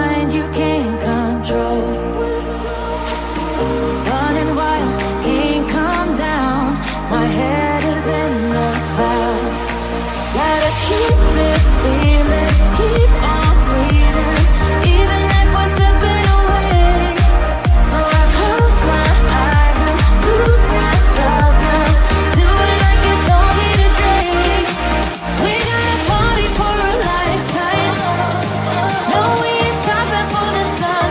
mind you can't control. Running wild, can't come down. My head is in the clouds. Gotta keep this feeling, keep on breathing, even if we're slipping away. So I close my eyes and lose myself now. Do it like it's only today. We got a party for a lifetime. No, we ain't stopping for the sun.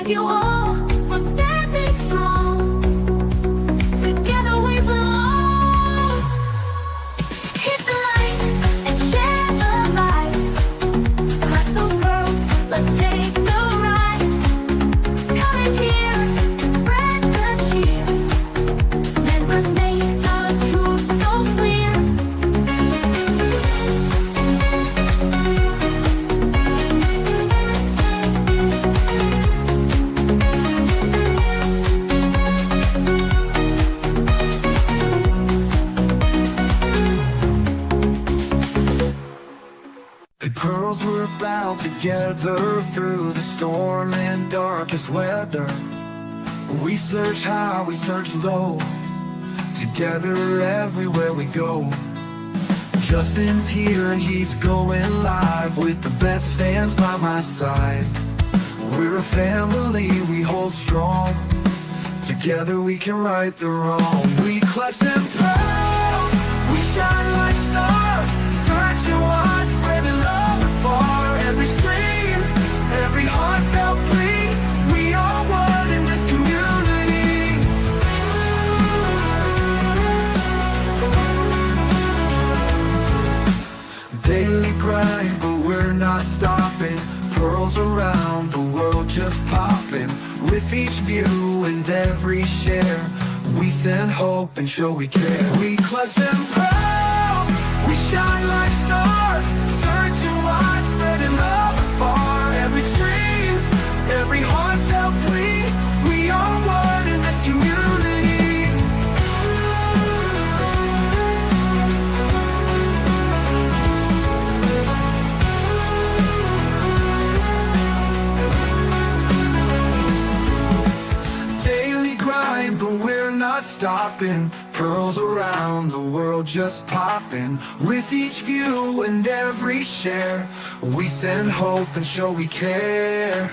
Thank you all for standing strong. Together we belong. Hit the light and share the light. Crush those worlds, let's take the ride. Come in here and spread the cheer. Members make the truth so clear. The pearls were bound together through the storm and darkest weather. We search high, we search low, together everywhere we go. Justin's here and he's going live with the best fans by my side. We're a family, we hold strong. Together we can right the wrong. We clutch them pearls, we shine like stars. Searching wide, spreading love afar. Every stream, every heartfelt plea. We are one in this community. Daily grind, but we're not stopping. Pearls around the world just popping. With each view and every share, we send hope and show we care. We clutch them pearls, we shine like stars. Searching wide, spreading love afar. Every stream, every heartfelt plea. We are one in this community. Daily grind, but we're not stopping. Pearls around the world just popping. With each view and every share, we send hope and show we care.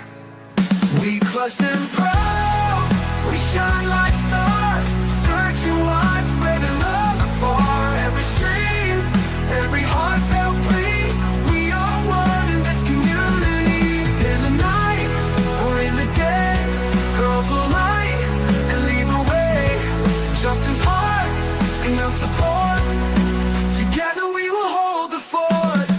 We clutch them pearls, we shine like stars. Searching wide, spreading love afar. Every stream, every heartfelt plea. We are one in this community. In the night or in the day, girls will light and lead the way. Just as hard and no support. Together we will hold the fort.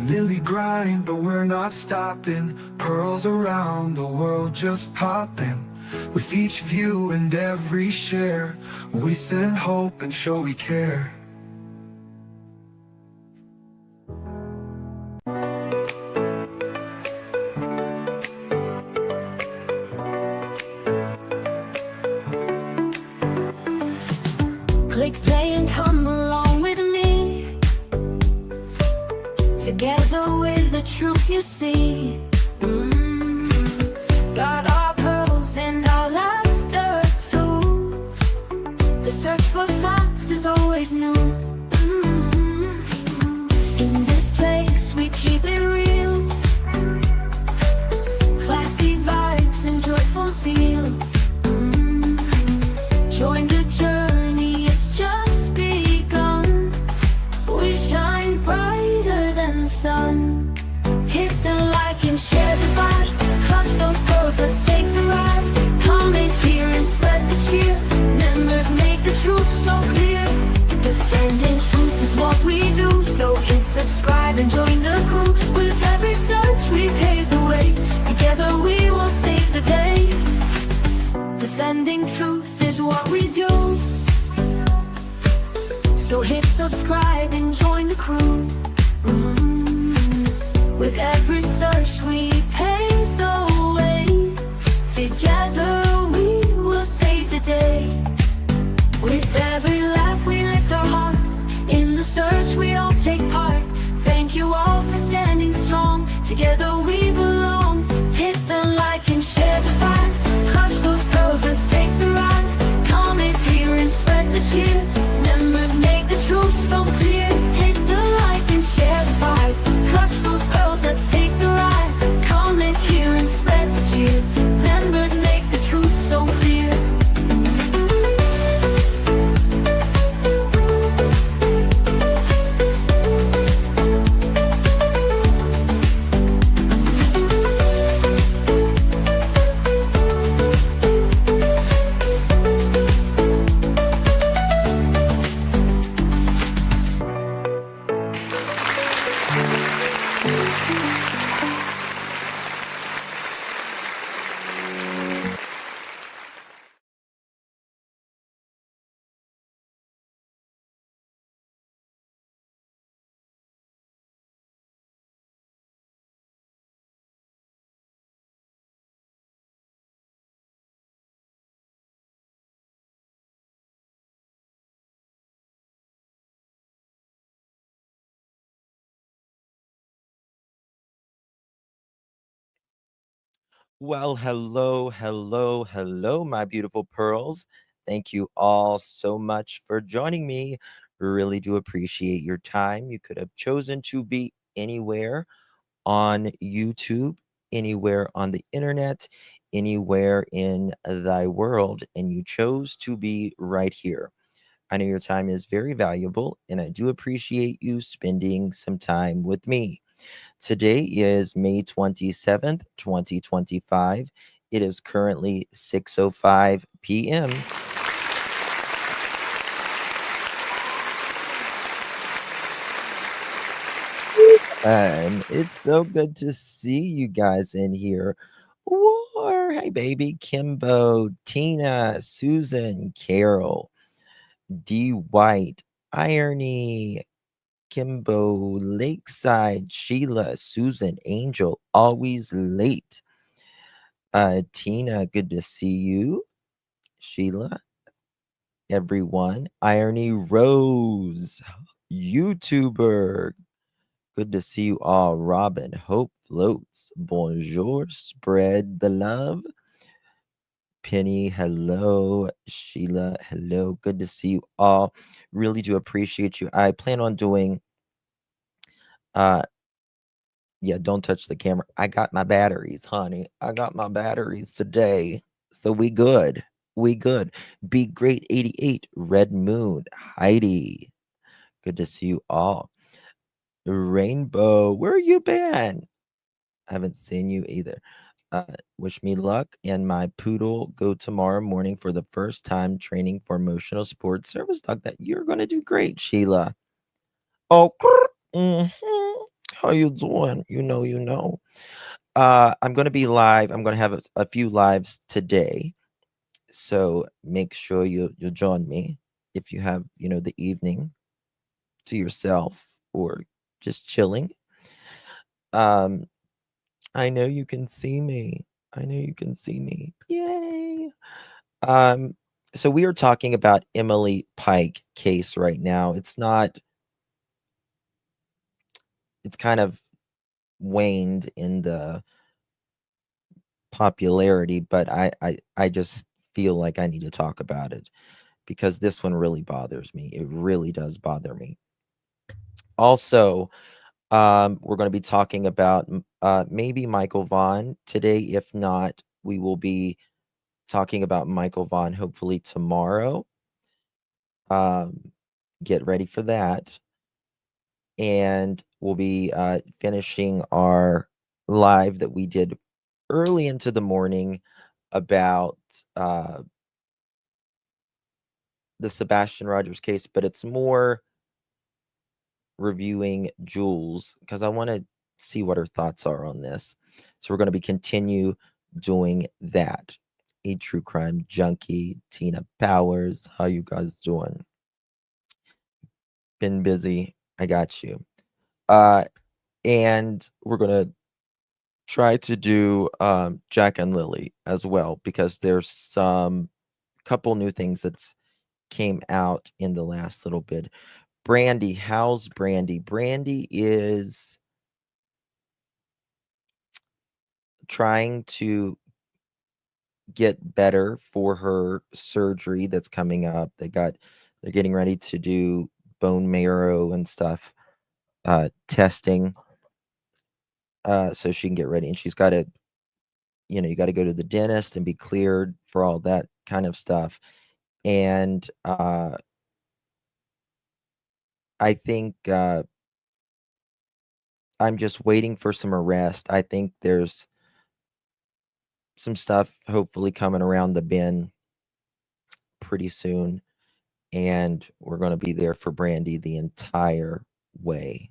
Daily grind, but we're not stopping. Pearls around the world just popping. With each view and every share, we send hope and show we care. Click play and come along with me. Together with the truth you see. Got our pearls and our laughter too. The search for facts is always new. In this place we keep it real. Classy vibes and joyful zeal. Join the journey, it's just begun. We shine brighter than the sun. Hit the like and share. Well, hello, hello, hello, my beautiful pearls. Thank you all so much for joining me. Really do appreciate your time. You could have chosen to be anywhere on YouTube, anywhere on the internet, anywhere in thy world, and you chose to be right here. I know your time is very valuable, and I do appreciate you spending some time with me. Today is May 27th, 2025. It is currently 6:05 p.m. And it's so good to see you guys in here. War, hey baby, Kimbo, Tina, Susan, Carol, D. White, Irony, Kimbo, Lakeside, Sheila, Susan, Angel, always late. Tina, good to see you. Sheila, everyone. Irony Rose, YouTuber, good to see you all. Robin, Hope Floats, bonjour, spread the love. Penny, hello. Sheila, hello. Good to see you all. Really do appreciate you. I plan on doing uh yeah, don't touch the camera. I got my batteries, honey. I got my batteries today. So we good. We good. Be Great 88, Red Moon, Heidi. Good to see you all. Rainbow, where you been? I haven't seen you either. Wish me luck. And my poodle go tomorrow morning for the first time training for emotional support service dog. That you're gonna do great, Sheila. Oh, mhm. How you doing? You know. I'm going to be live. I'm going to have a few lives today. So make sure you join me if you have, the evening to yourself or just chilling. Um, I know you can see me. I know you can see me. Yay. Um, so we are talking about Emily Pike case right now. It's kind of waned in the popularity, but I just feel like I need to talk about it because this one really bothers me. It really does bother me. Also, we're going to be talking about maybe Michael Vaughn today. If not, we will be talking about Michael Vaughn hopefully tomorrow. Um, get ready for that. And we'll be finishing our live that we did early into the morning about the Sebastian Rogers case, but it's more reviewing Jules because I want to see what her thoughts are on this. So we're going to be continue doing that. A true crime junkie, Tina Powers. How you guys doing? Been busy. I got you. Uh and we're gonna try to do Jack and Lily as well because there's some couple new things that's came out in the last little bit. Brandy, how's Brandy? Brandy is trying to get better for her surgery that's coming up. They're getting ready to do bone marrow and stuff testing so she can get ready and she's got to you got to go to the dentist and be cleared for all that kind of stuff. And I think I'm just waiting for some arrest. I think there's some stuff hopefully coming around the bend pretty soon. And we're going to be there for Brandy the entire way.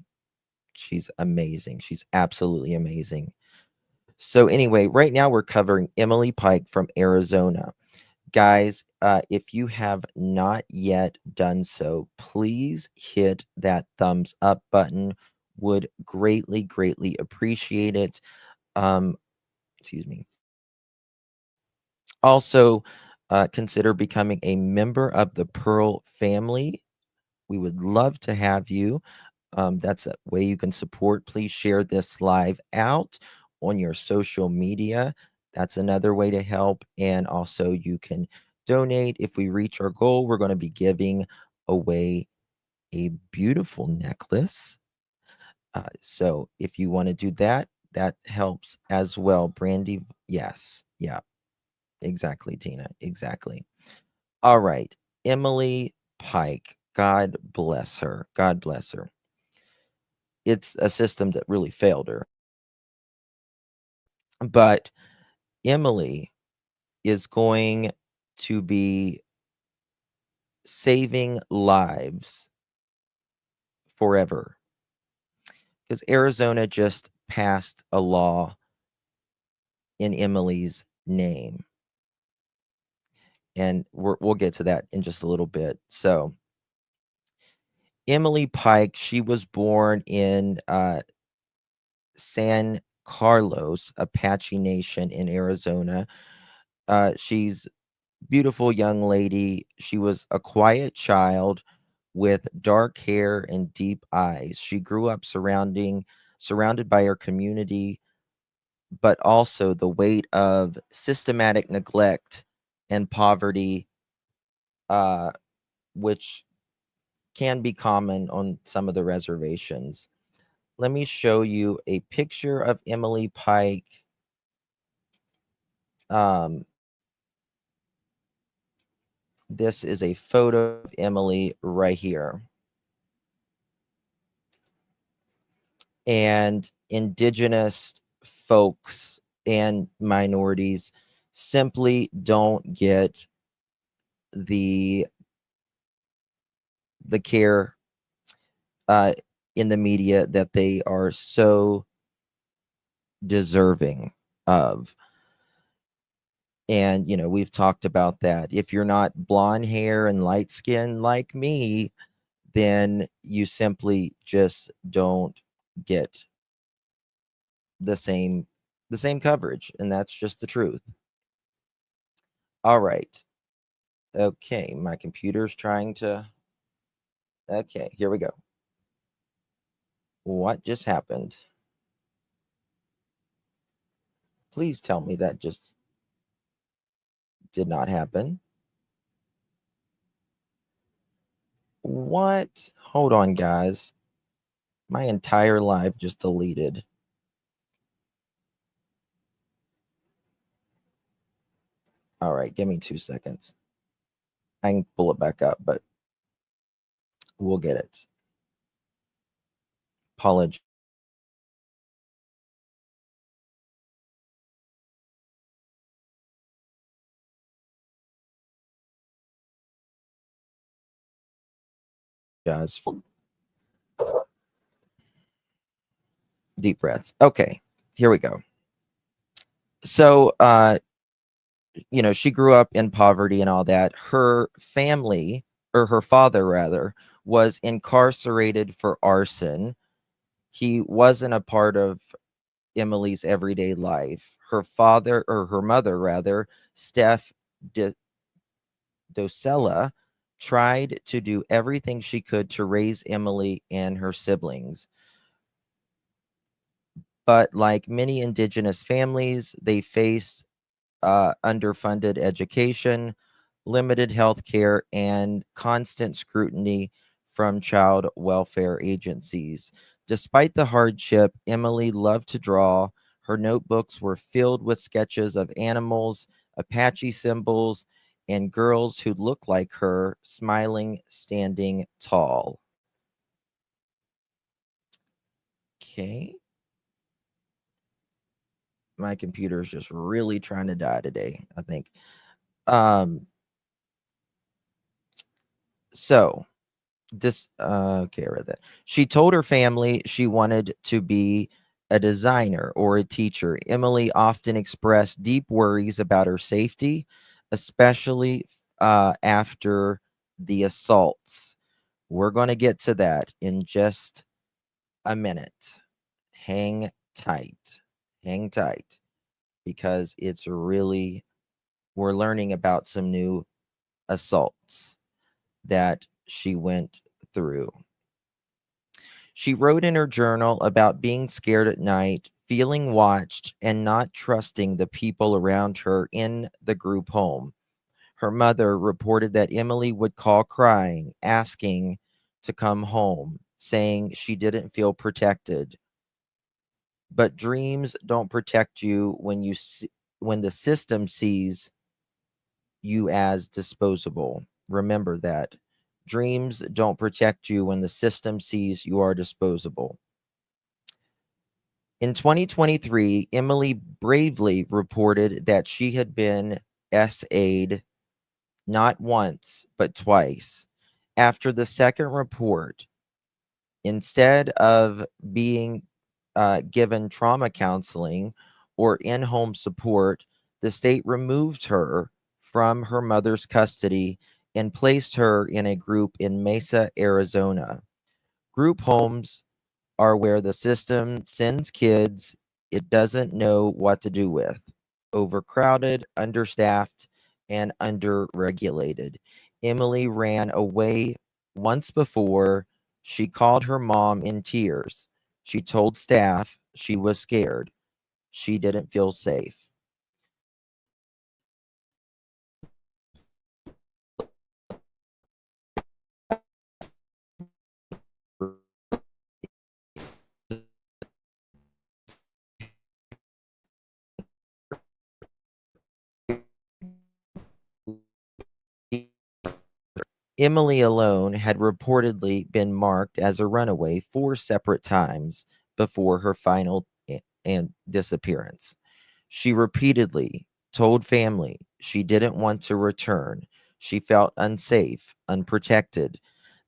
She's amazing. She's absolutely amazing. So, anyway, right now we're covering Emily Pike from Arizona. Guys, if you have not yet done so, please hit that thumbs up button. Would greatly, greatly appreciate it. Um, excuse me. Also, consider becoming a member of the Pearl family. We would love to have you. That's a way you can support. Please share this live out on your social media. That's another way to help. And also, you can donate. If we reach our goal, we're going to be giving away a beautiful necklace. So if you want to do that, that helps as well. Brandy, yes. Yeah, exactly, Tina. Exactly. All right. Emily Pike. God bless her. God bless her. It's a system that really failed her. But Emily is going to be saving lives forever because Arizona just passed a law in Emily's name. And we'll get to that in just a little bit. So, Emily Pike, she was born in San Carlos, Apache Nation in Arizona. She's beautiful young lady. She was a quiet child with dark hair and deep eyes. She grew up surrounded by her community, but also the weight of systematic neglect and poverty, uh, which can be common on some of the reservations. Let me show you a picture of Emily Pike. Um, this is a photo of Emily right here. And Indigenous folks and minorities simply don't get the care uh, in the media that they are so deserving of. And, we've talked about that. If you're not blonde hair and light skin like me, then you simply just don't get the same coverage. And that's just the truth. All right. Okay. My computer's trying to. Okay. Here we go. What just happened? Please tell me that just did not happen. What? Hold on, guys. My entire live just deleted. All right, give me 2 seconds. I can pull it back up, but we'll get it. Apologize, guys. Deep breaths. Okay, here we go. So, she grew up in poverty and all that. Her family, or her father rather, was incarcerated for arson. He wasn't a part of Emily's everyday life. Her father, or her mother rather, Steph Docella, tried to do everything she could to raise Emily and her siblings. But like many Indigenous families, they face underfunded education, limited health care, and constant scrutiny from child welfare agencies. Despite the hardship, Emily loved to draw. Her notebooks were filled with sketches of animals, Apache symbols, and girls who looked like her, smiling, standing tall. Okay. My computer is just really trying to die today, I think. Um, so this okay, I read that. She told her family she wanted to be a designer or a teacher. Emily often expressed deep worries about her safety, especially after the assaults. We're going to get to that in just a minute. Hang tight. Hang tight because it's really, we're learning about some new assaults that she went through. She wrote in her journal about being scared at night, feeling watched and not trusting the people around her in the group home. Her mother reported that Emily would call crying, asking to come home, saying she didn't feel protected. But dreams don't protect you when the system sees you as disposable. Remember that. Dreams don't protect you when the system sees you are disposable. In 2023, Emily bravely reported that she had been SA'd not once, but twice. After the second report, instead of being given trauma counseling or in home support, the state removed her from her mother's custody and placed her in a group in Mesa, Arizona. Group homes are where the system sends kids it doesn't know what to do with. Overcrowded, understaffed, and underregulated. Emily ran away once before. She called her mom in tears. She told staff she was scared. She didn't feel safe. Emily alone had reportedly been marked as a runaway 4 separate times before her final and disappearance. She repeatedly told family she didn't want to return. She felt unsafe, unprotected.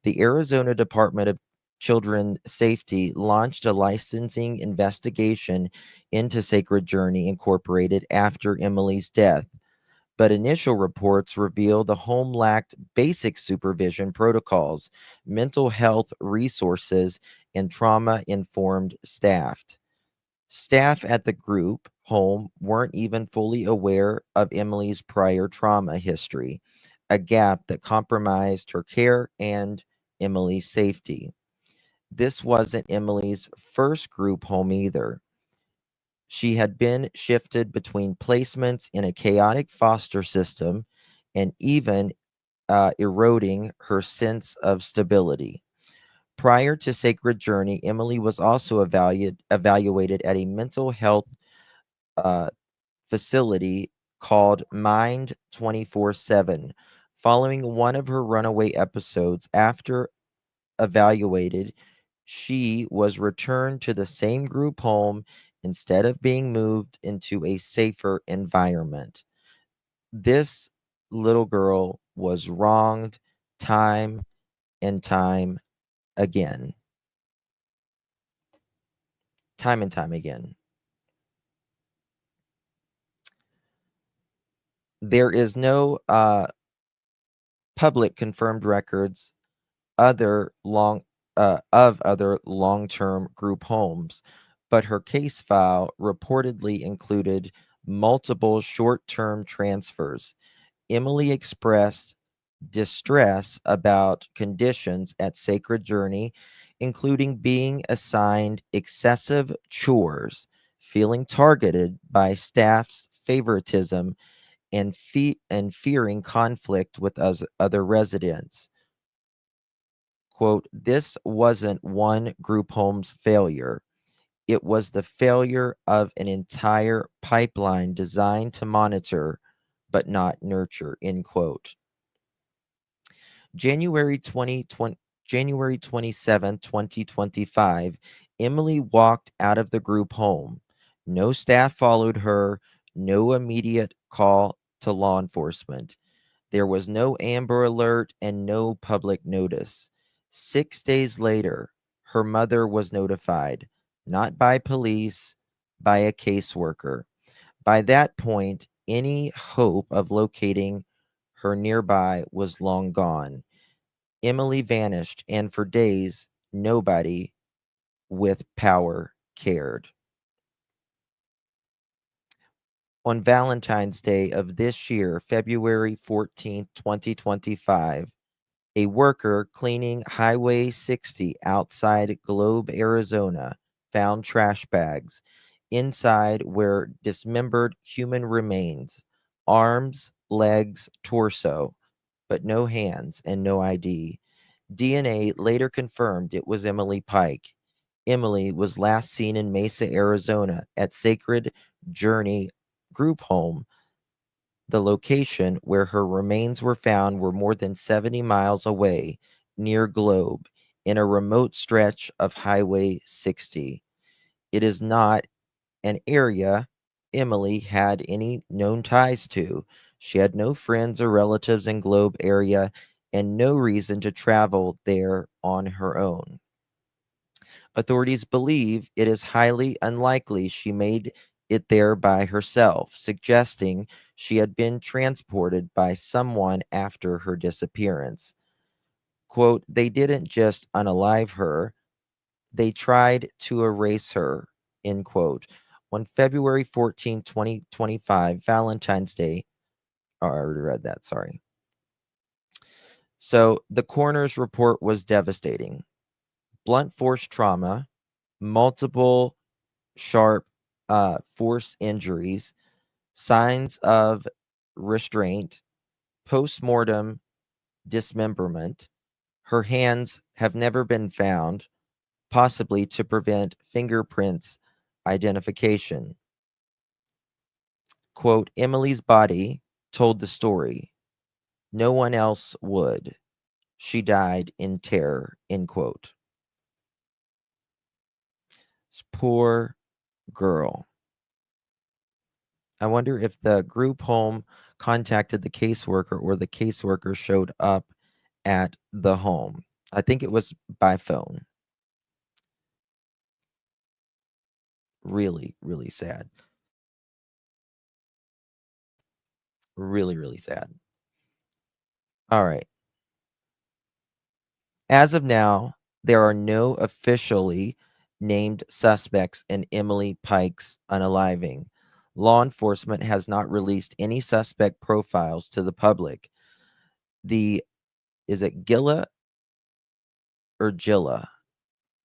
The Arizona Department of Children Safety launched a licensing investigation into Sacred Journey Incorporated after Emily's death, but initial reports reveal the home lacked basic supervision protocols, mental health resources, and trauma informed staff. Staff at the group home weren't even fully aware of Emily's prior trauma history, a gap that compromised her care and Emily's safety. This wasn't Emily's first group home either. She had been shifted between placements in a chaotic foster system and even eroding her sense of stability. Prior to Sacred Journey, Emily was also evaluated at a mental health uh, facility called Mind 24/7. Following one of her runaway episodes, after evaluated, she was returned to the same group home instead of being moved into a safer environment. This little girl was wronged time and time again. Time and time again. There is no public confirmed records of other long-term group homes, but her case file reportedly included multiple short-term transfers. Emily expressed distress about conditions at Sacred Journey, including being assigned excessive chores, feeling targeted by staff's favoritism, and fearing conflict with other residents. Quote, this wasn't one group home's failure. It was the failure of an entire pipeline designed to monitor but not nurture, end quote. January 2020, January 27, 2025, Emily walked out of the group home. No staff followed her, no immediate call to law enforcement. There was no Amber Alert and no public notice. 6 days later, her mother was notified, not by police, by a caseworker. By that point, any hope of locating her nearby was long gone. Emily vanished, and for days, nobody with power cared. On Valentine's Day of this year, February 14th, 2025, a worker cleaning Highway 60 outside Globe, Arizona, found trash bags. Inside were dismembered human remains, arms, legs, torso, but no hands and no ID. DNA later confirmed it was Emily Pike. Emily was last seen in Mesa, Arizona at Sacred Journey Group Home. The location where her remains were found were more than 70 miles away, near Globe, in a remote stretch of Highway 60. It is not an area Emily had any known ties to. She had no friends or relatives in Globe area and no reason to travel there on her own. Authorities believe it is highly unlikely she made it there by herself, suggesting she had been transported by someone after her disappearance. Quote, they didn't just unalive her, they tried to erase her, end quote. On February 14, 2025, Valentine's Day, oh, I already read that, sorry. So the coroner's report was devastating. Blunt force trauma, multiple sharp force injuries, signs of restraint, post-mortem dismemberment. Her hands have never been found, possibly to prevent fingerprints identification. Quote, Emily's body told the story. No one else would. She died in terror, end quote. This poor girl. I wonder if the group home contacted the caseworker or the caseworker showed up at the home. I think it was by phone. Really, really sad. Really, really sad. All right. As of now, there are no officially named suspects in Emily Pike's unaliving. Law enforcement has not released any suspect profiles to the public. Is it Gila or Gila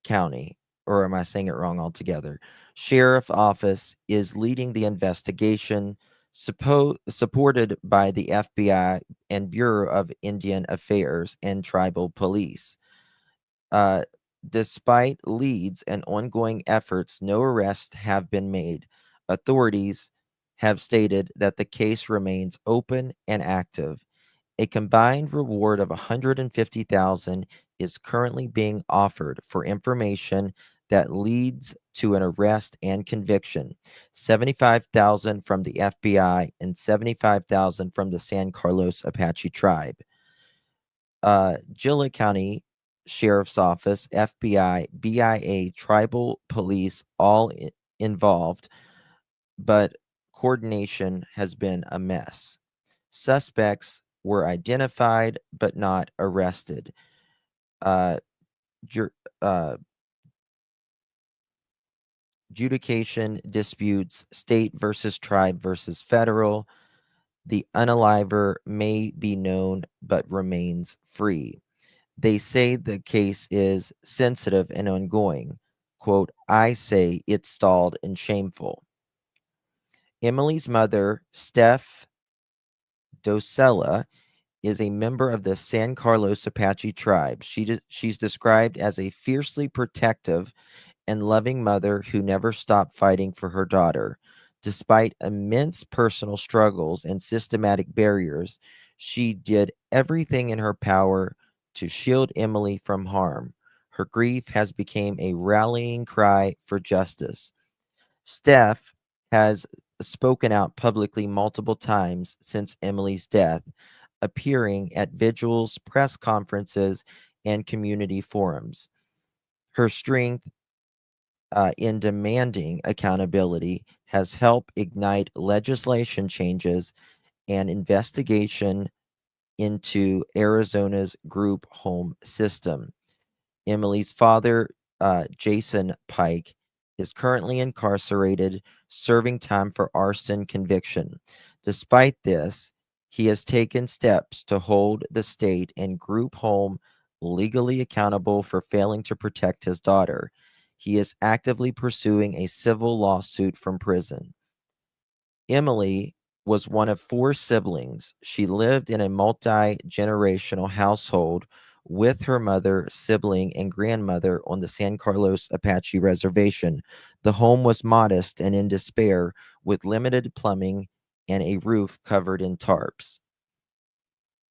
County, or am I saying it wrong altogether? Sheriff office is leading the investigation, supported by the FBI and Bureau of Indian Affairs and Tribal Police. Uh, Despite leads and ongoing efforts, no arrests have been made. Authorities have stated that the case remains open and active. A combined reward of $150,000 is currently being offered for information that leads to an arrest and conviction. $75,000 from the FBI and $75,000 from the San Carlos Apache tribe. Gillette County Sheriff's Office, FBI, BIA, tribal police, all involved, but coordination has been a mess. Suspects were identified but not arrested. Uh, Adjudication disputes, state versus tribe versus federal. The unaliver may be known but remains free. They say the case is sensitive and ongoing. Quote, I say it's stalled and shameful. Emily's mother, Steph Docella, is a member of the San Carlos Apache tribe. She's described as a fiercely protective and loving mother who never stopped fighting for her daughter. Despite immense personal struggles and systematic barriers, she did everything in her power to shield Emily from harm. Her grief has become a rallying cry for justice. Steph has spoken out publicly multiple times since Emily's death, appearing at vigils, press conferences, and community forums. Her strength in demanding accountability has helped ignite legislation changes and investigation into Arizona's group home system. Emily's father, Jason Pike, is currently incarcerated, serving time for arson conviction. Despite this, he has taken steps to hold the state and group home legally accountable for failing to protect his daughter. He is actively pursuing a civil lawsuit from prison. Emily was one of 4 siblings. She lived in a multi-generational household with her mother, sibling, and grandmother on the San Carlos Apache Reservation. The home was modest and in despair, with limited plumbing and a roof covered in tarps.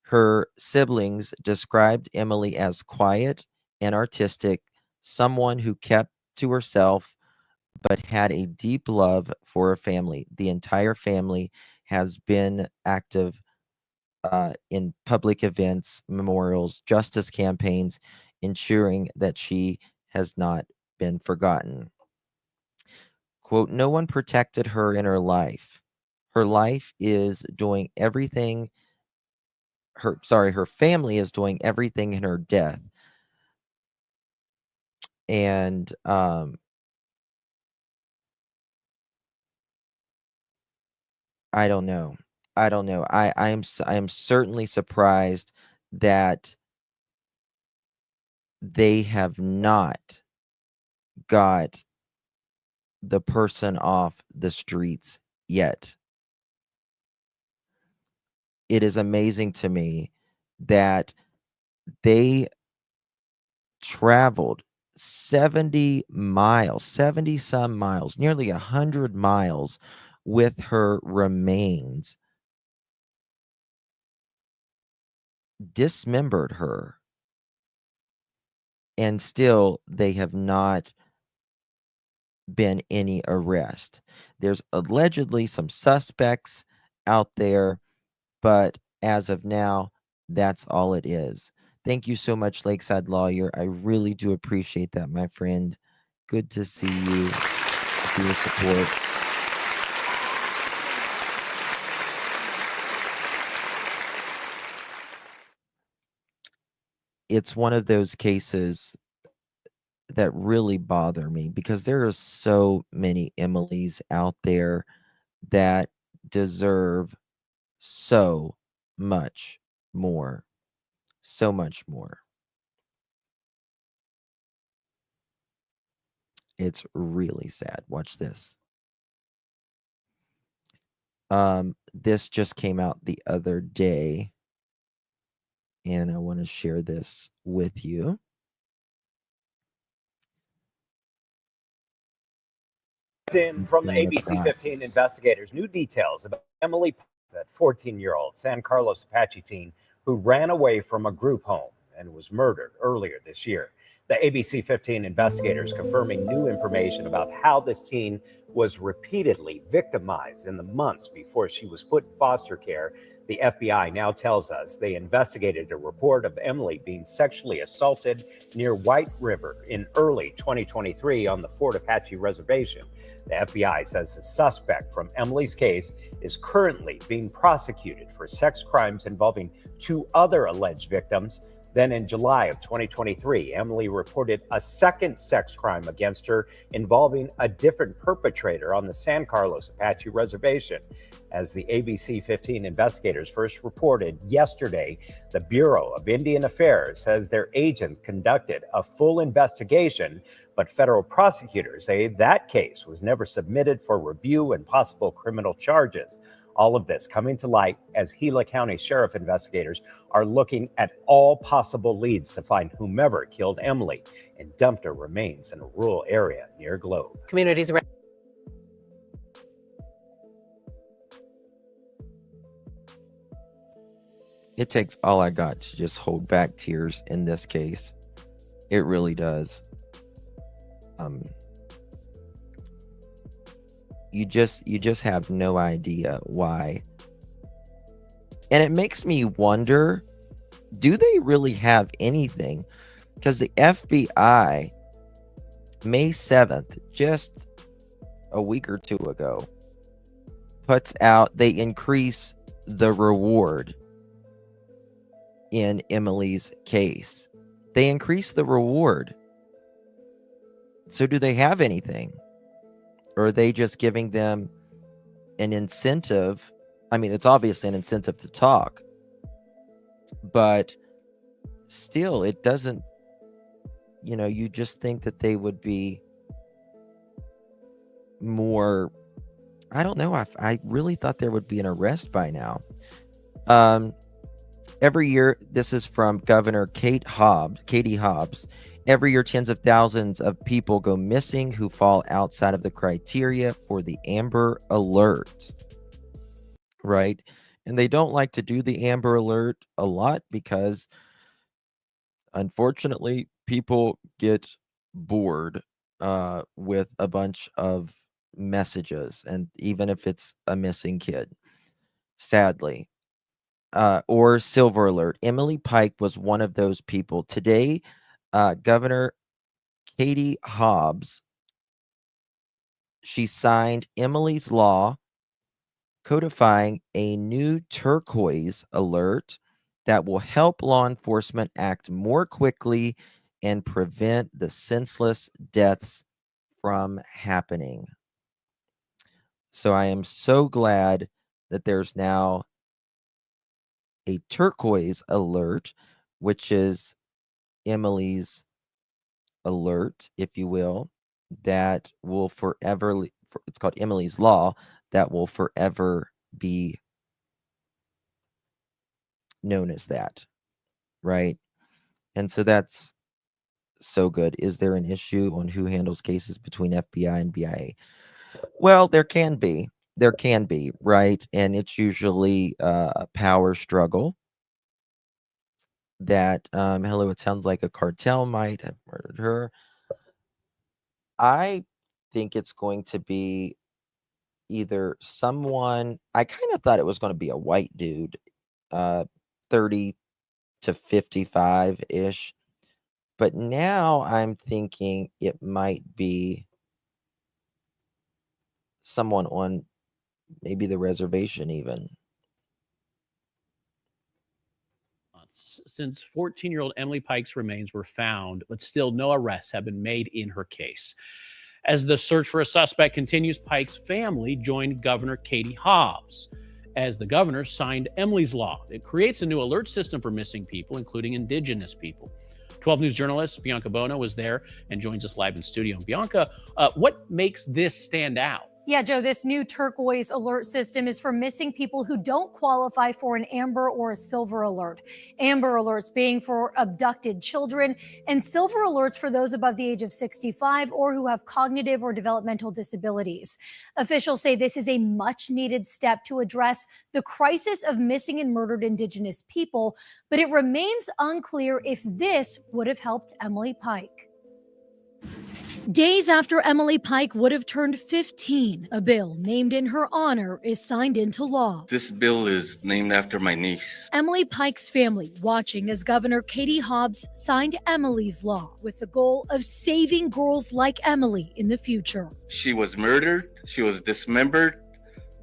Her siblings described Emily as quiet and artistic, someone who kept to herself but had a deep love for her family. The entire family has been active in public events, memorials, justice campaigns, ensuring that she has not been forgotten. Quote, no one protected her in her life. Her life is doing everything her family is doing everything in her death. And I don't know. I don't know. I am certainly surprised that they have not got the person off the streets yet. It is amazing to me that they traveled 70 miles, 70 some miles, nearly 100 miles with her remains, dismembered her, and still they have not been any arrest. There's allegedly some suspects out there, but as of now, that's all it is. Thank you so much, Lakeside Lawyer. I really do appreciate that, my friend. Good to see you, for your support. It's one of those cases that really bother me because there are so many Emilys out there that deserve so much more. So much more. It's really sad. Watch this. This just came out the other day, and I want to share this with you. In from the ABC 15 investigators, new details about Emily, that 14-year-old San Carlos Apache teen who ran away from a group home and was murdered earlier this year. The ABC 15 investigators confirming new information about how this teen was repeatedly victimized in the months before she was put in foster care. The FBI now tells us they investigated a report of Emily being sexually assaulted near White River in early 2023 on the Fort Apache Reservation. The FBI says the suspect from Emily's case is currently being prosecuted for sex crimes involving 2 other alleged victims. Then in July of 2023, Emily reported a second sex crime against her involving a different perpetrator on the San Carlos Apache Reservation. As the ABC 15 investigators first reported yesterday, the Bureau of Indian Affairs says their agents conducted a full investigation, but federal prosecutors say that case was never submitted for review and possible criminal charges. All of this coming to light as Gila County Sheriff investigators are looking at all possible leads to find whomever killed Emily and dumped her remains in a rural area near Globe. Communities around. It takes all I got to just hold back tears in this case. It really does. You just have no idea why. And it makes me wonder, do they really have anything? Because the FBI, May 7th, just a week or 2 ago, puts out, they increase the reward in Emily's case. They increase the reward. So do they have anything? Or are they just giving them an incentive? I mean, it's obviously an incentive to talk, but still, it doesn't, you just think that they would be more. I don't know. I really thought there would be an arrest by now. Every year, this is from Governor Katie Hobbs. Every year, tens of thousands of people go missing who fall outside of the criteria for the Amber Alert. Right? And they don't like to do the Amber Alert a lot because, unfortunately, people get bored with a bunch of messages, and even if it's a missing kid, sadly. Or Silver Alert. Emily Pike was one of those people. Today, Governor Katie Hobbs, she signed Emily's Law, codifying a new turquoise alert that will help law enforcement act more quickly and prevent the senseless deaths from happening. So I am so glad that there's now a turquoise alert, which is Emily's alert, if you will, that will forever, it's called Emily's Law, that will forever be known as that, right? And so that's so good. Is there an issue on who handles cases between FBI and BIA? Well, there can be. There can be, right? And it's usually a power struggle that, hello, it sounds like a cartel might have murdered her. I think it's going to be either someone, I kind of thought it was going to be a white dude, 30 to 55-ish. But now I'm thinking it might be someone on maybe the reservation even. Since 14-year-old Emily Pike's remains were found, but still no arrests have been made in her case. As the search for a suspect continues, Pike's family joined Governor Katie Hobbs as the governor signed Emily's Law. It creates a new alert system for missing people, including Indigenous people. 12 News journalist Bianca Bono was there and joins us live in studio. Bianca, what makes this stand out? Yeah, Joe, this new turquoise alert system is for missing people who don't qualify for an amber or a silver alert. Amber alerts being for abducted children, and silver alerts for those above the age of 65 or who have cognitive or developmental disabilities. Officials say this is a much needed step to address the crisis of missing and murdered Indigenous people, but it remains unclear if this would have helped Emily Pike. Days after Emily Pike would have turned 15, a bill named in her honor is signed into law. This bill is named after my niece. Emily Pike's family watching as Governor Katie Hobbs signed Emily's Law with the goal of saving girls like Emily in the future. She was murdered, she was dismembered,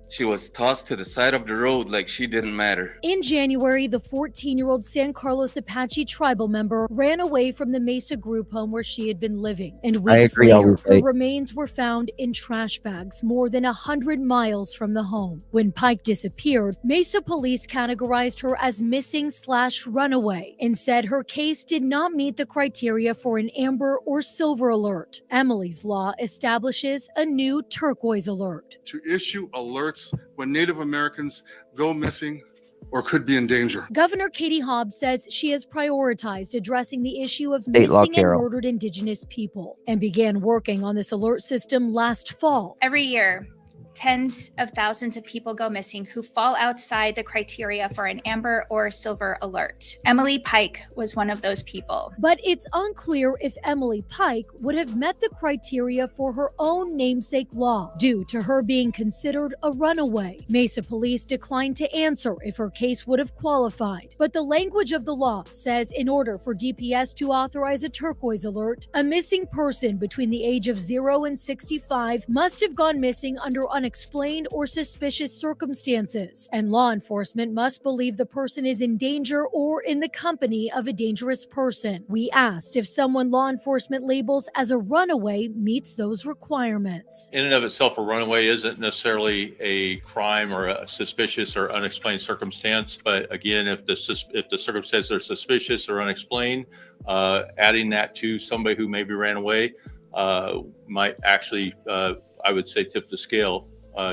she was tossed to the side of the road like she didn't matter. In January, the 14-year-old San Carlos Apache tribal member ran away from the Mesa group home where she had been living. And weeks later, her remains were found in trash bags more than 100 miles from the home. When Pike disappeared, Mesa police categorized her as missing/runaway and said her case did not meet the criteria for an amber or silver alert. Emily's Law establishes a new turquoise alert. To issue alerts when Native Americans go missing or could be in danger. Governor Katie Hobbs says she has prioritized addressing the issue of missing and murdered Indigenous people and began working on this alert system last fall. Every year, tens of thousands of people go missing who fall outside the criteria for an amber or silver alert. Emily Pike was one of those people. But it's unclear if Emily Pike would have met the criteria for her own namesake law due to her being considered a runaway. Mesa police declined to answer if her case would have qualified. But the language of the law says in order for DPS to authorize a turquoise alert, a missing person between the age of 0 and 65 must have gone missing under unexplained or suspicious circumstances, and law enforcement must believe the person is in danger or in the company of a dangerous person. We asked if someone law enforcement labels as a runaway meets those requirements. In and of itself, a runaway isn't necessarily a crime or a suspicious or unexplained circumstance, but again, if the circumstances are suspicious or unexplained, adding that to somebody who maybe ran away might actually I would say, tip the scale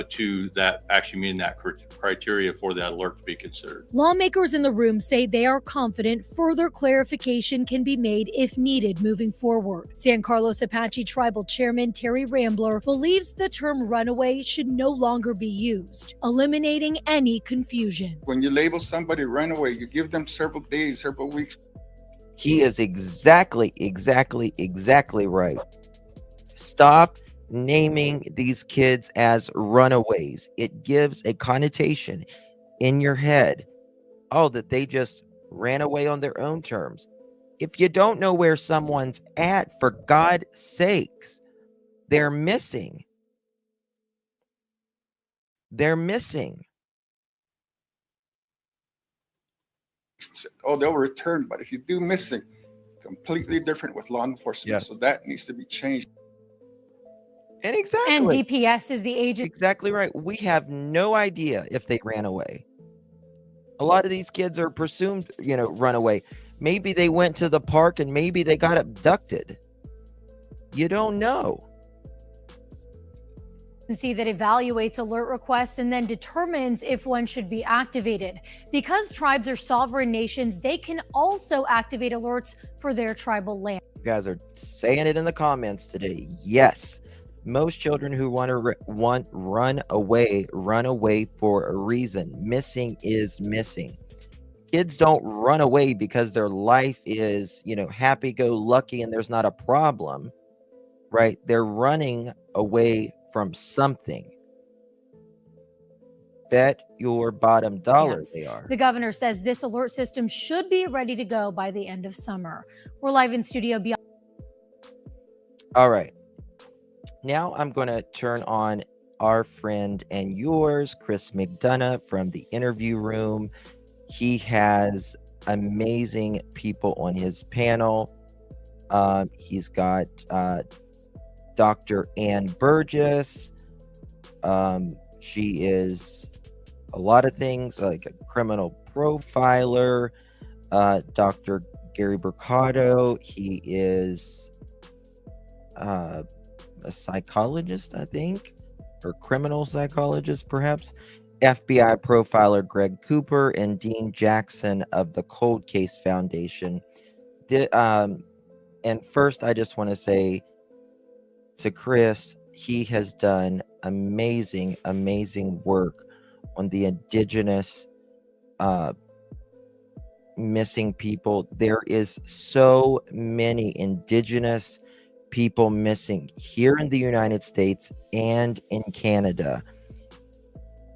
to that actually meeting that criteria for that alert to be considered. Lawmakers in the room say they are confident further clarification can be made if needed moving forward. San Carlos Apache Tribal Chairman Terry Rambler believes the term runaway should no longer be used, eliminating any confusion. When you label somebody runaway, you give them several days, several weeks. He is exactly right. Stop naming these kids as runaways. It gives a connotation in your head, oh, that they just ran away on their own terms. If you don't know where someone's at, for God's sakes, they're missing. They're missing. Oh, they'll return. But if you do missing, completely different with law enforcement. Yes. So that needs to be changed. And exactly. And DPS is the agency. Exactly right. We have no idea if they ran away. A lot of these kids are presumed, run away. Maybe they went to the park and maybe they got abducted. You don't know. That evaluates alert requests and then determines if one should be activated. Because tribes are sovereign nations, they can also activate alerts for their tribal land. You guys are saying it in the comments today. Yes. Most children who run away for a reason. Missing is missing. Kids don't run away because their life is, happy-go-lucky and there's not a problem, right? They're running away from something. Bet your bottom dollar they are. The governor says this alert system should be ready to go by the end of summer. We're live in studio beyond. All right. Now I'm going to turn on our friend and yours, Chris McDonough from the interview room. He has amazing people on his panel. He's got Dr. Ann Burgess. She is a lot of things, like a criminal profiler. Dr. Gary Mercado, he is a psychologist, I think, or criminal psychologist, perhaps. FBI profiler Greg Cooper and Dean Jackson of the Cold Case Foundation. And first, I just want to say to Chris, he has done amazing work on the Indigenous missing people. There is so many Indigenous people missing here in the United States and in Canada.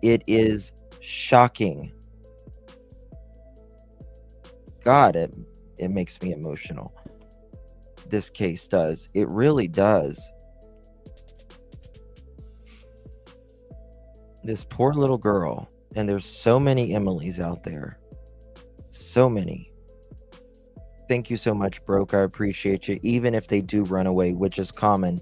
It is shocking. God, it makes me emotional. This case does. It really does. This poor little girl, and there's so many Emilys out there. So many. Thank you so much, Broke. I appreciate you. Even if they do run away, which is common,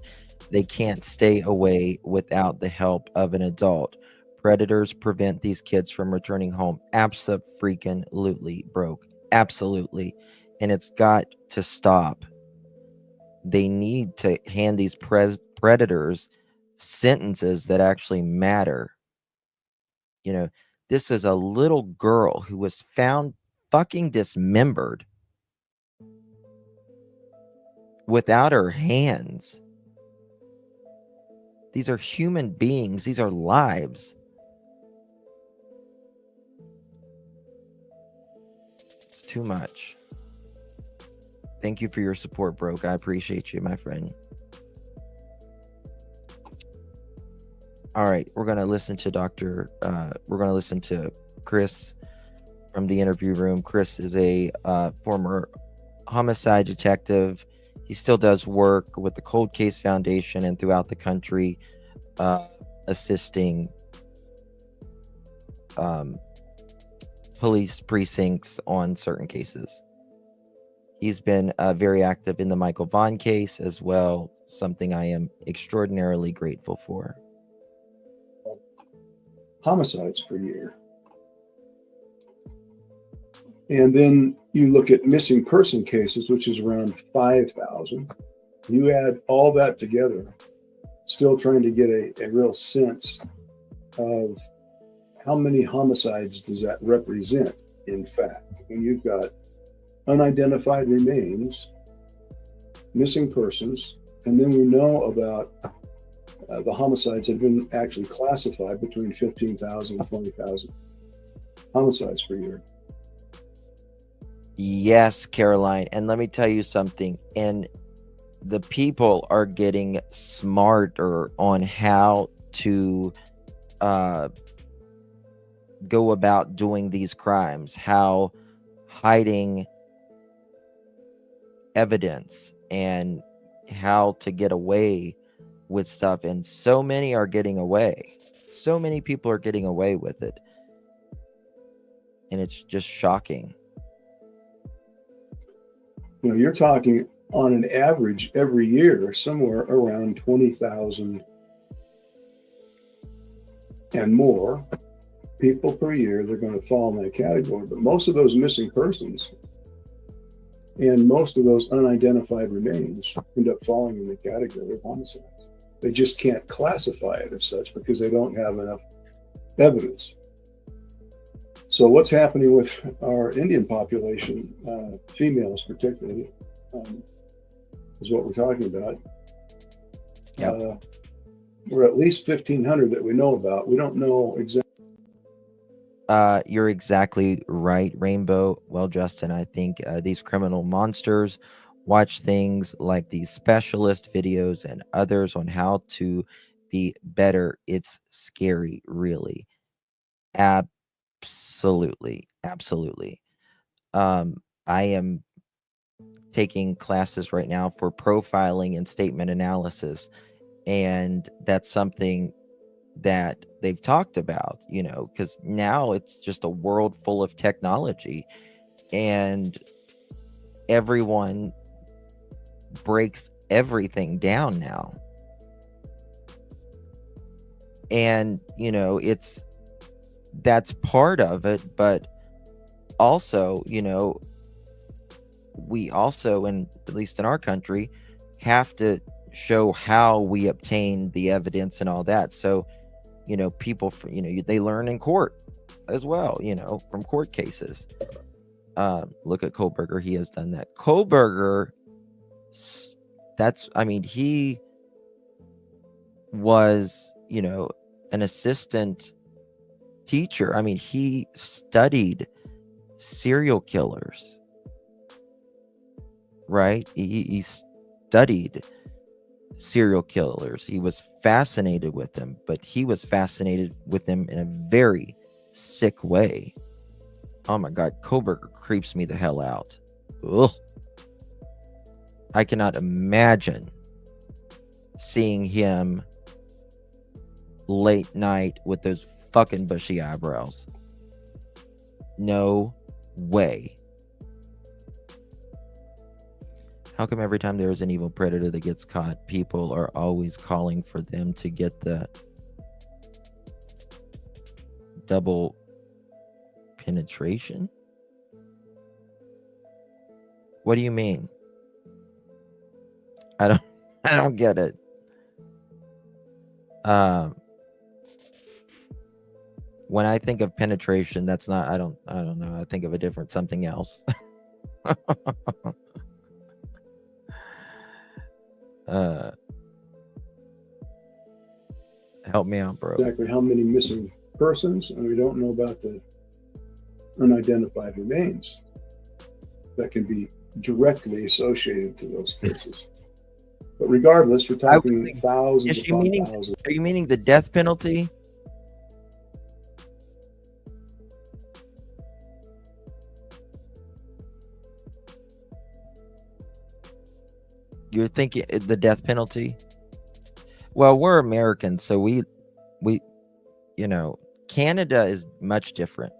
they can't stay away without the help of an adult. Predators prevent these kids from returning home. Abso-freaking-lutely, Broke. Absolutely. And it's got to stop. They need to hand these predators sentences that actually matter. This is a little girl who was found fucking dismembered without her hands. These are human beings. These are lives. It's too much. Thank you for your support, Broke. I appreciate you, my friend. All right, we're going to listen to Chris from the interview room. Chris is a former homicide detective. He still does work with the Cold Case Foundation and throughout the country, assisting police precincts on certain cases. He's been very active in the Michael Vaughn case as well, something I am extraordinarily grateful for. Homicides per year. And then you look at missing person cases, which is around 5,000. You add all that together, still trying to get a real sense of how many homicides does that represent, in fact, when you've got unidentified remains, missing persons, and then we know about the homicides have been actually classified between 15,000 and 20,000 homicides per year. Yes, Caroline. And let me tell you something. And the people are getting smarter on how to go about doing these crimes, how hiding evidence and how to get away with stuff. And so many are getting away. So many people are getting away with it. And it's just shocking. You know, you're talking on an average every year, somewhere around 20,000 and more people per year. They're going to fall in that category. But most of those missing persons and most of those unidentified remains end up falling in the category of homicides. They just can't classify it as such because they don't have enough evidence. So what's happening with our Indian population, females particularly, is what we're talking about. Yep. We're at least 1,500 that we know about. We don't know exactly. You're exactly right, Rainbow. Well, Justin, I think these criminal monsters watch things like these specialist videos and others on how to be better. It's scary, really. Absolutely. I am taking classes right now for profiling and statement analysis, and that's something that they've talked about, you know, because now it's just a world full of technology and everyone breaks everything down now. And, you know, that's part of it, but also, you know, we also, and at least in our country, have to show how we obtain the evidence and all that. So, you know, people, you know, they learn in court as well, you know, from court cases. Look at Kohlberger. He has done that. Kohlberger, he was, you know, an assistant teacher. I mean, he studied serial killers, right? He studied serial killers. He was fascinated with them, but he was fascinated with them in a very sick way. Oh my God, Kohlberger creeps me the hell out. Ugh. I cannot imagine seeing him late night with those fucking bushy eyebrows. No way. How come every time there's an evil predator that gets caught, people are always calling for them to get the double penetration? What do you mean? I don't get it. When I think of penetration, that's not, I don't know. I think of a different something else. Help me out, bro. Exactly how many missing persons, and we don't know about the unidentified remains that can be directly associated to those cases. But regardless, we're talking thousands upon thousands. Are you meaning the death penalty? You're thinking the death penalty? Well, we're Americans, so we, you know, Canada is much different.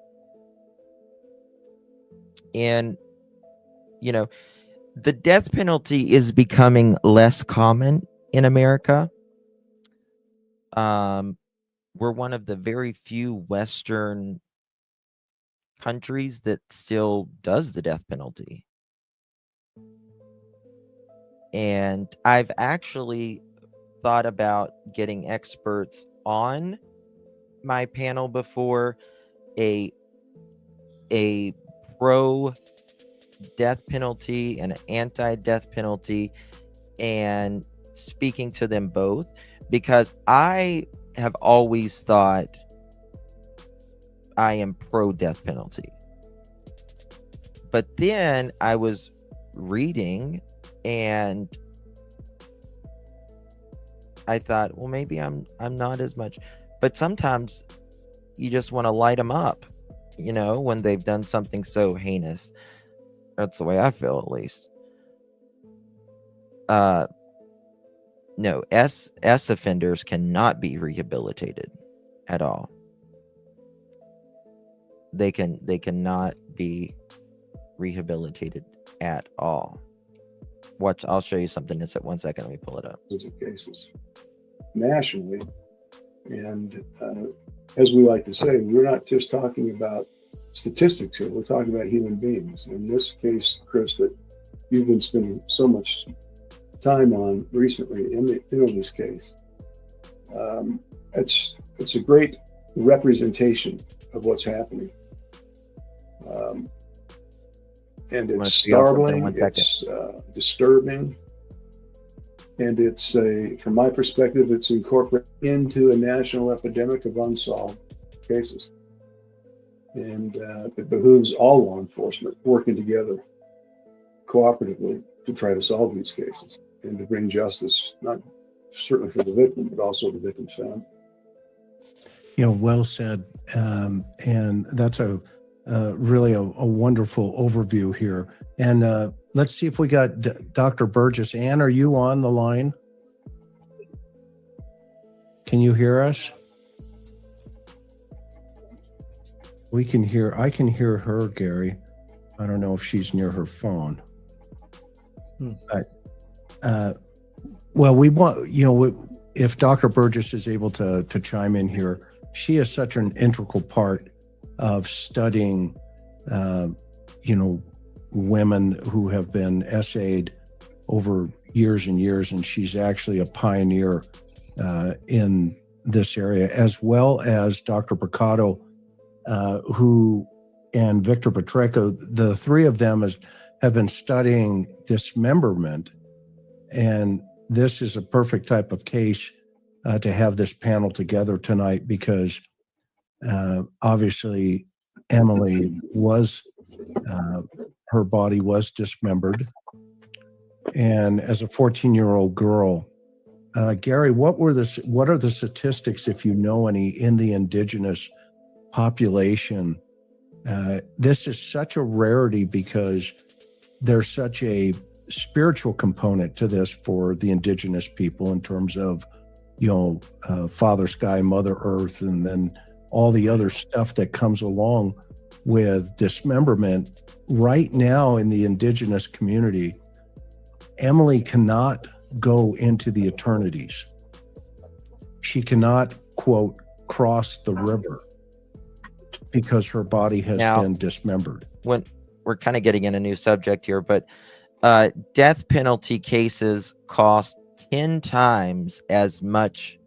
And, you know, the death penalty is becoming less common in America. We're one of the very few Western countries that still does the death penalty. And I've actually thought about getting experts on my panel before, a pro death penalty and an anti-death penalty, and speaking to them both, because I have always thought I am pro death penalty. But then I was reading and I thought, well, maybe I'm not as much. But sometimes you just want to light them up, you know, when they've done something so heinous. That's the way I feel, at least. No, S offenders cannot be rehabilitated at all. They cannot be rehabilitated at all. Watch, I'll show you something. It's at 1 second. Let me pull it up. Those are cases nationally, and as we like to say, we're not just talking about statistics here. We're talking about human beings. In this case, Chris, that you've been spending so much time on recently in this case, it's a great representation of what's happening, and it's startling, it's disturbing, and it's from my perspective, it's incorporated into a national epidemic of unsolved cases, and it behooves all law enforcement working together cooperatively to try to solve these cases and to bring justice, not certainly for the victim, but also the victim's family. Well said. And that's a really a wonderful overview here. And let's see if we got Dr. Burgess. Ann, are you on the line? Can you hear us? I can hear her, Gary. I don't know if she's near her phone. But, well, we want, if Dr. Burgess is able to chime in here, she is such an integral part of studying, women who have been essayed over years and years, and she's actually a pioneer in this area, as well as Dr. Bricado, and Victor Pacheco. The three of them have been studying dismemberment, and this is a perfect type of case to have this panel together tonight, because obviously Emily was, her body was dismembered, and as a 14-year-old girl, Gary, what are the statistics, if you know any, in the indigenous population? This is such a rarity because there's such a spiritual component to this for the indigenous people, in terms of, Father Sky, Mother Earth, and then all the other stuff that comes along with dismemberment. Right now in the indigenous community, Emily cannot go into the eternities. She cannot, quote, cross the river because her body has been dismembered. When we're kind of getting in a new subject here, but death penalty cases cost 10 times as much.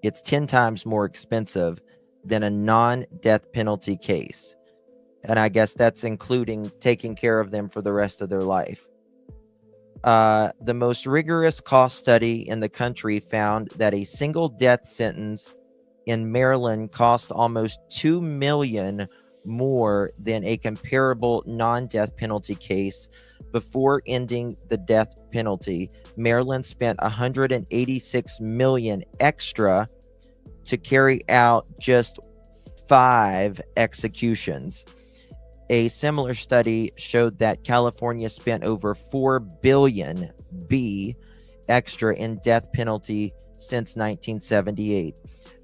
It's 10 times more expensive than a non-death penalty case. And I guess that's including taking care of them for the rest of their life. The most rigorous cost study in the country found that a single death sentence in Maryland cost almost $2 million more than a comparable non-death penalty case. Before ending the death penalty, Maryland spent $186 million extra to carry out just 5 executions. A similar study showed that California spent over $4 billion extra in death penalty since 1978.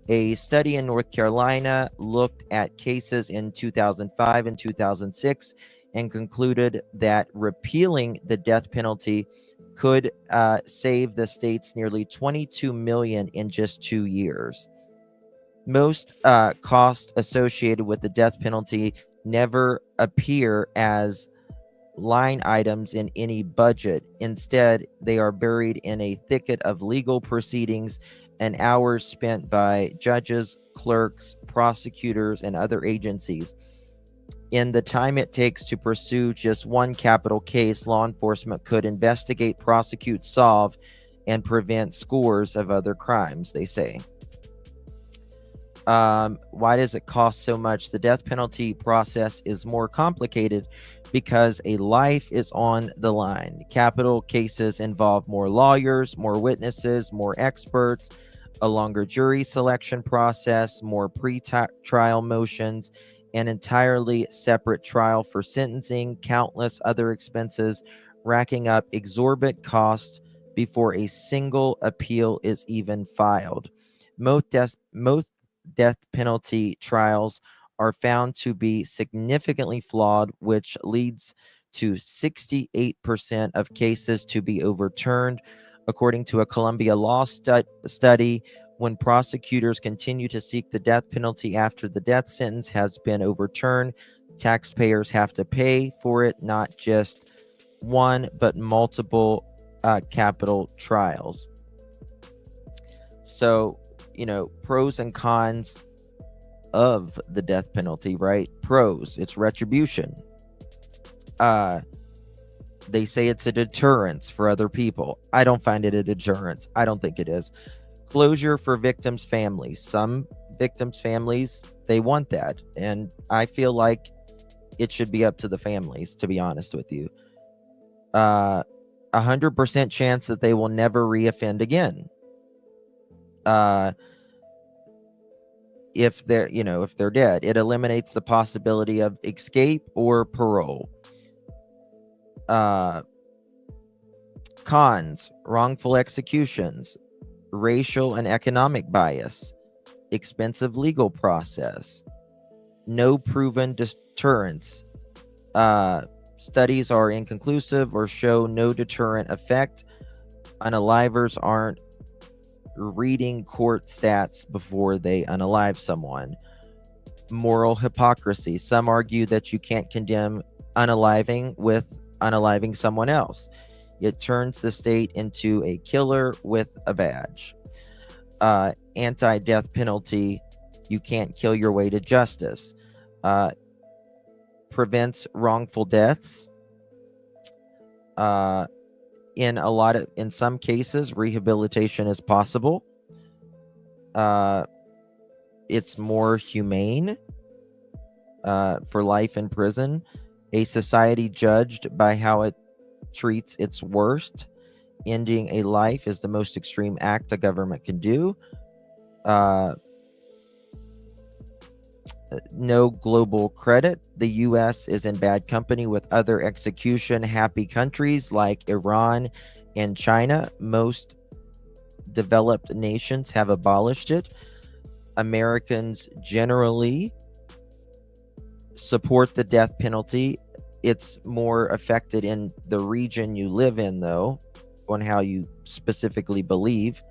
A study in North Carolina looked at cases in 2005 and 2006 and concluded that repealing the death penalty could save the states nearly $22 million in just 2 years. Most costs associated with the death penalty never appear as line items in any budget. Instead, they are buried in a thicket of legal proceedings and hours spent by judges, clerks, prosecutors, and other agencies. In the time it takes to pursue just one capital case, law enforcement could investigate, prosecute, solve, and prevent scores of other crimes, they say. Why does it cost so much? The death penalty process is more complicated because a life is on the line. Capital cases involve more lawyers, more witnesses, more experts, a longer jury selection process, more pre-trial motions, an entirely separate trial for sentencing, countless other expenses, racking up exorbitant costs before a single appeal is even filed. Most death penalty trials are found to be significantly flawed, which leads to 68% of cases to be overturned. According to a Columbia Law study, when prosecutors continue to seek the death penalty after the death sentence has been overturned, taxpayers have to pay for it, not just one, but multiple capital trials. So, pros and cons of the death penalty, right? Pros, it's retribution. They say it's a deterrence for other people. I don't find it a deterrence. I don't think it is. Closure for victims' families. Some victims' families, they want that. And I feel like it should be up to the families, to be honest with you. 100% chance that they will never reoffend again. If they're dead, it eliminates the possibility of escape or parole. Cons: wrongful executions, racial and economic bias, expensive legal process, no proven deterrence. Studies are inconclusive or show no deterrent effect. Unalivers aren't reading court stats before they unalive someone. Moral hypocrisy. Some argue that you can't condemn unaliving with unaliving someone else. It turns the state into a killer with a badge. Anti-death penalty. You can't kill your way to justice. Prevents wrongful deaths. In some cases, rehabilitation is possible. It's more humane for life in prison. A society judged by how it treats its worst. Ending a life is the most extreme act a government can do. No global credit. The U.S. is in bad company with other execution-happy countries like Iran and China. Most developed nations have abolished it. Americans generally support the death penalty. It's more affected in the region you live in, though, on how you specifically believe.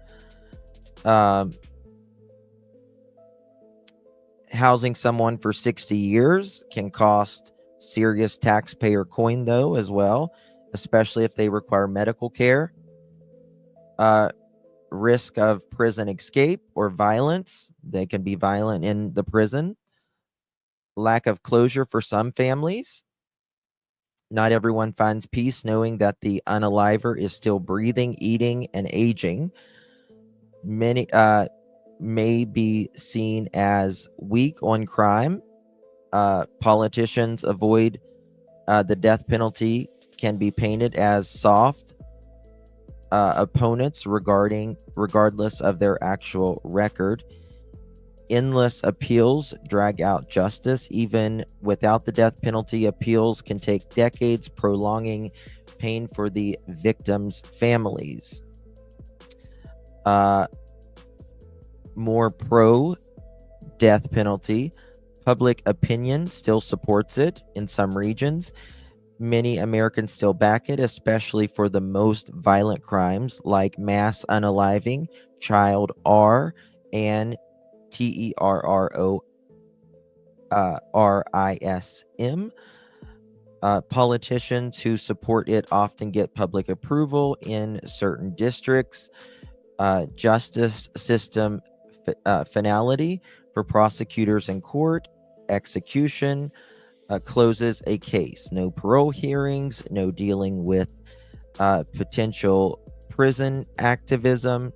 Housing someone for 60 years can cost serious taxpayer coin, though, as well, especially if they require medical care. Risk of prison escape or violence. They can be violent in the prison. Lack of closure for some families. Not everyone finds peace knowing that the unaliver is still breathing, eating, and aging. Many may be seen as weak on crime. Politicians avoid the death penalty, can be painted as soft opponents regardless of their actual record. Endless appeals drag out justice. Even without the death penalty, appeals can take decades, prolonging pain for the victims' families. More pro death penalty. Public opinion still supports it in some regions. Many Americans still back it, especially for the most violent crimes like mass unaliving, child R, and terrorism. Politicians who support it often get public approval in certain districts. Justice system finality for prosecutors in court. Execution closes a case. No parole hearings, no dealing with potential prison activism,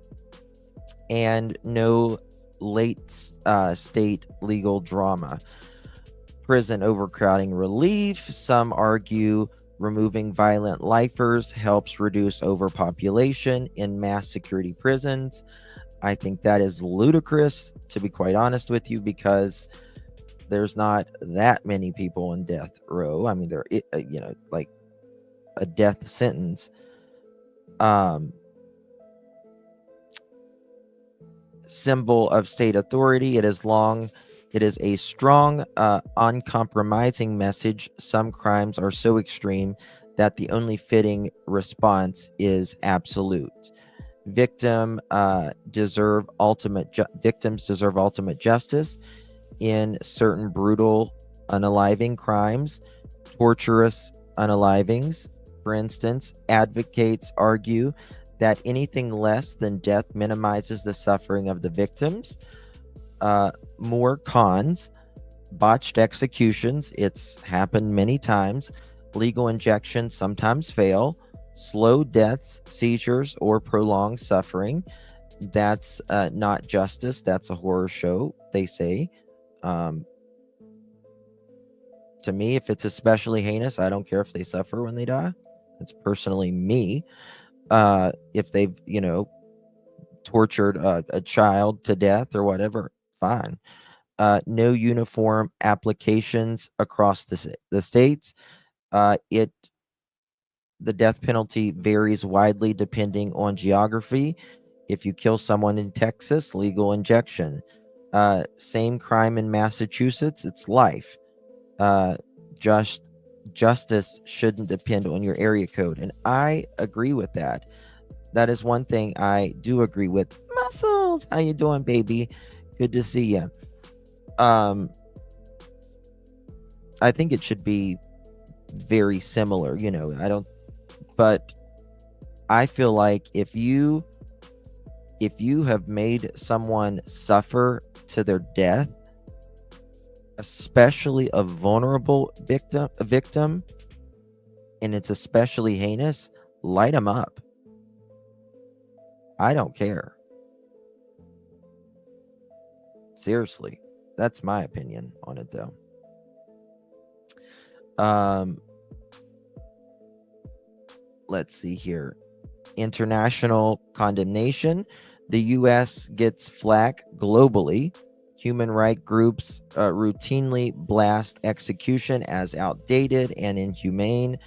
and no late state legal drama. Prison overcrowding relief. Some argue removing violent lifers helps reduce overpopulation in mass security prisons. I think that is ludicrous, to be quite honest with you, because there's not that many people in death row. I mean, there, like a death sentence. Symbol of state authority. It is a strong, uncompromising message. Some crimes are so extreme that the only fitting response is absolute. Victims deserve ultimate justice in certain brutal unaliving crimes, torturous unalivings. For instance, advocates argue that anything less than death minimizes the suffering of the victims. More cons: botched executions. It's happened many times. Legal injections sometimes fail. Slow deaths, seizures, or prolonged suffering. That's not justice. That's a horror show, they say. To me, if it's especially heinous, I don't care if they suffer when they die. That's personally me. If they've, tortured a child to death or whatever, fine. No uniform applications across the states. The death penalty varies widely depending on geography. If you kill someone in Texas, legal injection. Same crime in Massachusetts, it's life. Justice shouldn't depend on your area code, and I agree with that. That is one thing I do agree with. Muscles, how you doing, baby? Good to see you. I think it should be very similar, but I feel like if you have made someone suffer to their death, especially a vulnerable victim, and it's especially heinous, light them up. I don't care. Seriously, that's my opinion on it, though. Let's see here. International condemnation. The U.S. gets flack globally. Human rights groups routinely blast execution as outdated and inhumane.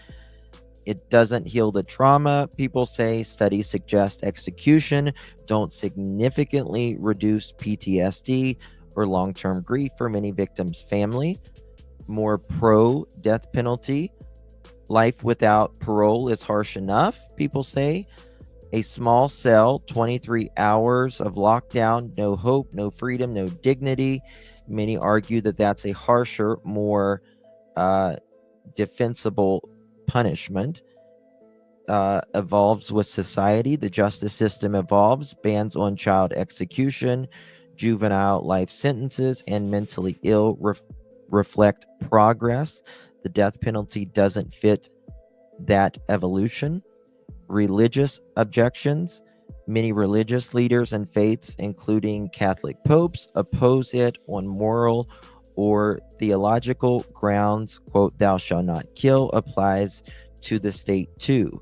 It doesn't heal the trauma, people say. Studies suggest execution don't significantly reduce PTSD or long-term grief for many victims' family. More pro-death penalty. Life without parole is harsh enough, people say. A small cell, 23 hours of lockdown, no hope, no freedom, no dignity. Many argue that that's a harsher, more defensible punishment. Evolves with society. The justice system evolves. Bans on child execution, juvenile life sentences, and mentally ill reflect progress. The death penalty doesn't fit that evolution. Religious objections. Many religious leaders and faiths, including Catholic popes, oppose it on moral or theological grounds. Quote, "Thou shalt not kill" applies to the state too.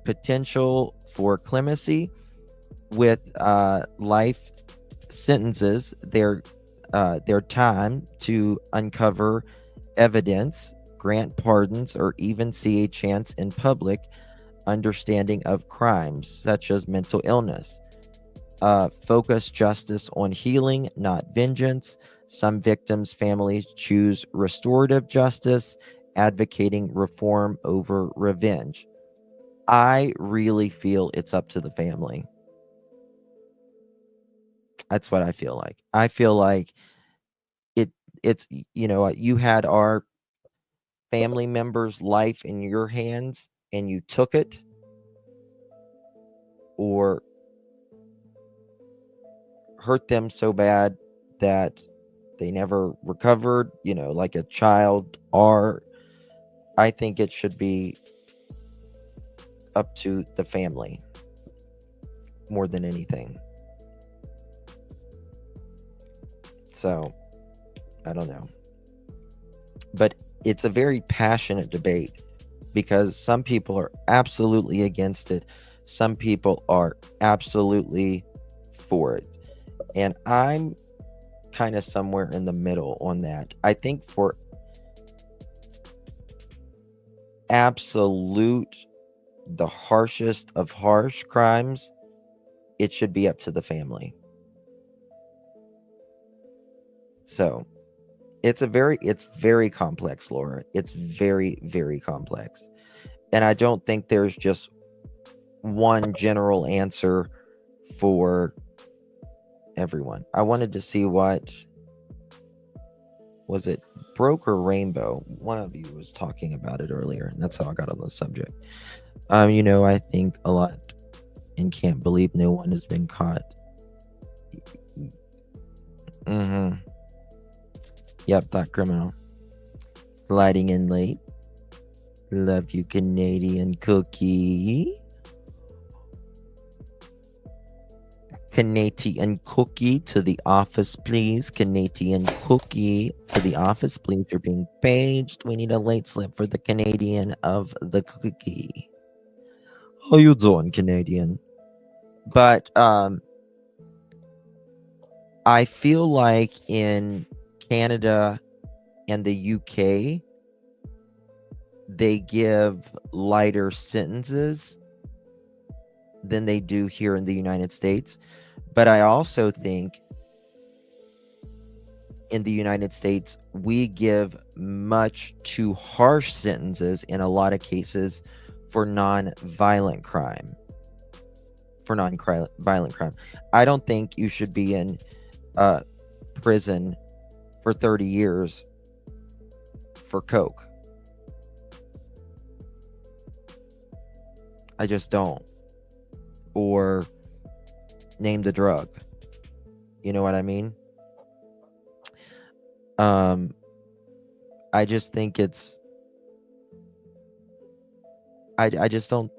Potential for clemency with life sentences. Their time to uncover evidence, grant pardons, or even see a chance in public understanding of crimes such as mental illness. Focus justice on healing, not vengeance. Some victims' families choose restorative justice, advocating reform over revenge. I really feel it's up to the family. That's what I feel like. I feel like it's you had our family member's life in your hands and you took it, or hurt them so bad that they never recovered, like a child, or I think it should be up to the family more than anything. So, I don't know. But it's a very passionate debate because some people are absolutely against it. Some people are absolutely for it. And I'm kind of somewhere in the middle on that. I think for the harshest of harsh crimes, it should be up to the family. So it's very complex, Laura. It's very, very complex. And I don't think there's just one general answer for everyone. I wanted to see what was it, Broker Rainbow. One of you was talking about it earlier, and that's how I got on the subject. I think a lot and can't believe no one has been caught. Yep, that criminal. Sliding in late. Love you, Canadian cookie. Canadian cookie to the office, please. Canadian cookie to the office, please. You're being paged. We need a late slip for the Canadian of the cookie. How you doing, Canadian? But I feel like in Canada and the UK, they give lighter sentences than they do here in the United States. But I also think in the United States, we give much too harsh sentences in a lot of cases for non-violent crime. I don't think you should be in prison for 30 years for coke. I just don't. Or name the drug. You know what I mean? I just think it's I just don't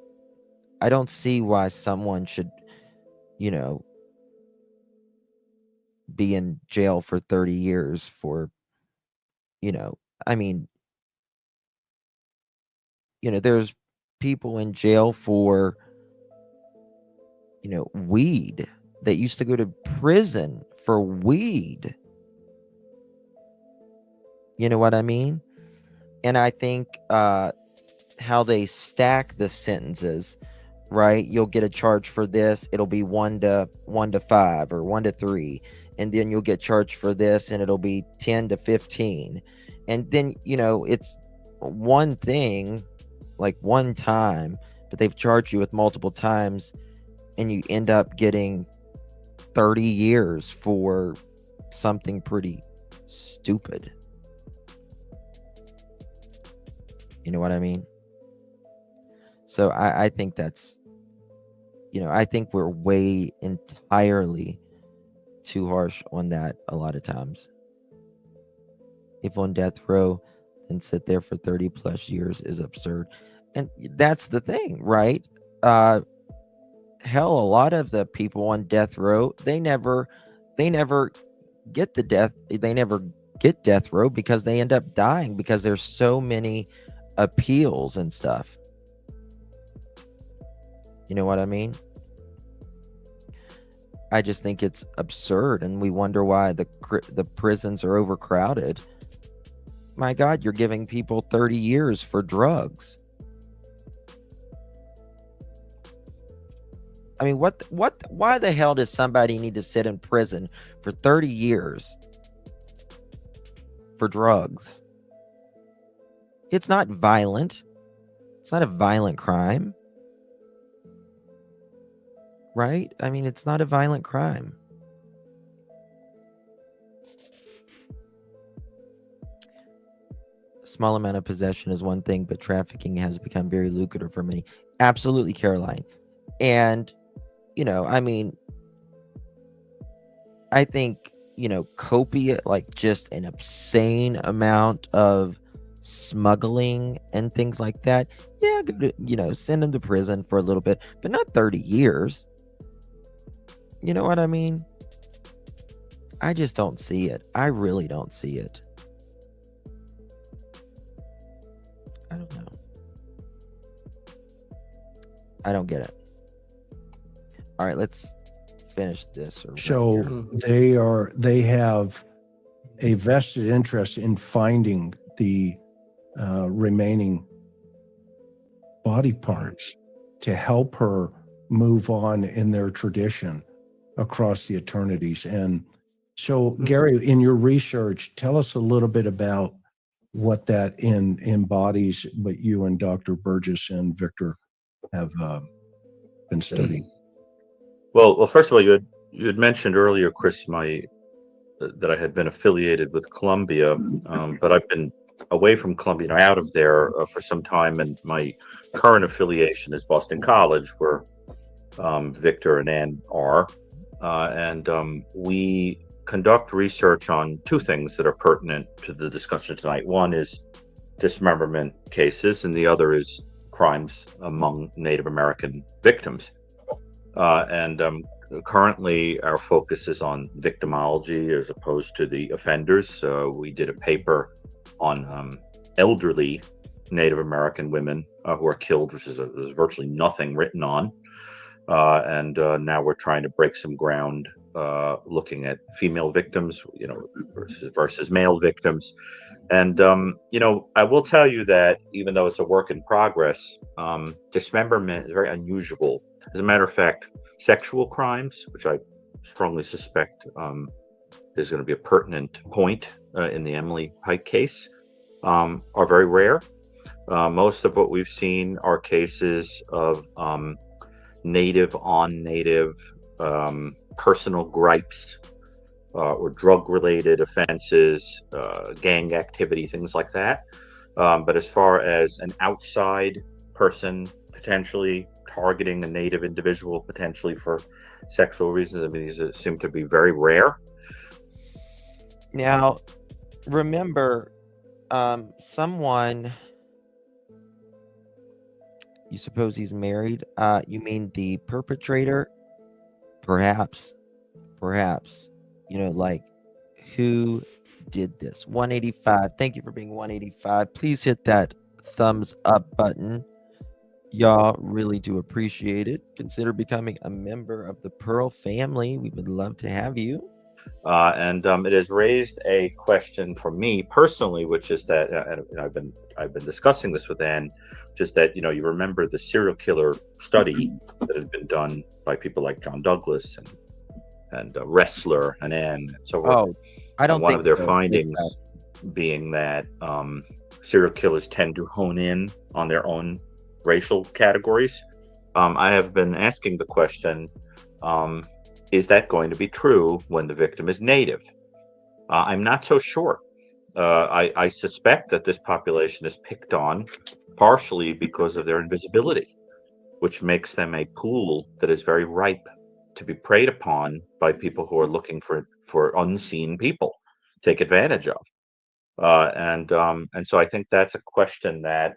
see why someone should, be in jail for 30 years for, I mean, there's people in jail for, weed, that used to go to prison for weed. You know what I mean? And I think how they stack the sentences, right? You'll get a charge for this, it'll be 1 to 5 or 1 to 3, and then you'll get charged for this and it'll be 10 to 15. And then, it's one thing, like one time, but they've charged you with multiple times, and you end up getting 30 years for something pretty stupid. You know what I mean? So I think that's, I think we're way entirely too harsh on that a lot of times. If on death row, then sit there for 30 plus years is absurd. And that's the thing, right? Hell, a lot of the people on death row, they never get they never get death row because they end up dying because there's so many appeals and stuff. You know what I mean? I just think it's absurd, and we wonder why the prisons are overcrowded. My God, you're giving people 30 years for drugs. I mean, why the hell does somebody need to sit in prison for 30 years for drugs? It's not violent. It's not a violent crime. Right? I mean, it's not a violent crime. small amount of possession is one thing, but trafficking has become very lucrative for many. Absolutely, Caroline. And, I mean, I think, copious, like just an obscene amount of smuggling and things like that. Yeah, go to, send them to prison for a little bit, but not 30 years. You know what I mean? I just don't see it. I really don't see it. I don't know. I don't get it. All right, let's finish this. So they have a vested interest in finding the remaining body parts to help her move on in their tradition across the eternities. And so, Gary, in your research, tell us a little bit about what that embodies, what you and Dr. Burgess and Victor have been studying. Well, first of all, you had mentioned earlier, Chris, that I had been affiliated with Columbia, but I've been away from Columbia, out of there for some time, and my current affiliation is Boston College, where Victor and Ann are, and we conduct research on two things that are pertinent to the discussion tonight. One is dismemberment cases, and the other is crimes among Native American victims. And currently, our focus is on victimology as opposed to the offenders. We did a paper on elderly Native American women who are killed, which is there's virtually nothing written on. And now we're trying to break some ground, looking at female victims, versus male victims. And I will tell you that even though it's a work in progress, dismemberment is very unusual. As a matter of fact, sexual crimes, which I strongly suspect is going to be a pertinent point in the Emily Pike case, are very rare. Most of what we've seen are cases of native on native personal gripes or drug-related offenses, gang activity, things like that. But as far as an outside person potentially targeting a native individual potentially for sexual reasons, I mean, these seem to be very rare. Now, remember, someone, you suppose he's married? You mean the perpetrator? Perhaps, like, who did this? 185. Thank you for being 185. Please hit that thumbs up button. Y'all really do appreciate it. Consider becoming a member of the Pearl family. We would love to have you. And it has raised a question for me personally, which is that, and I've been discussing this with Ann, just that you remember the serial killer study that had been done by people like John Douglas and Ressler and Ann. So I don't one think of their so. findings being that serial killers tend to hone in on their own racial categories. I have been asking the question, is that going to be true when the victim is native? I'm not so sure. I suspect that this population is picked on partially because of their invisibility, which makes them a pool that is very ripe to be preyed upon by people who are looking for unseen people to take advantage of. And so I think that's a question that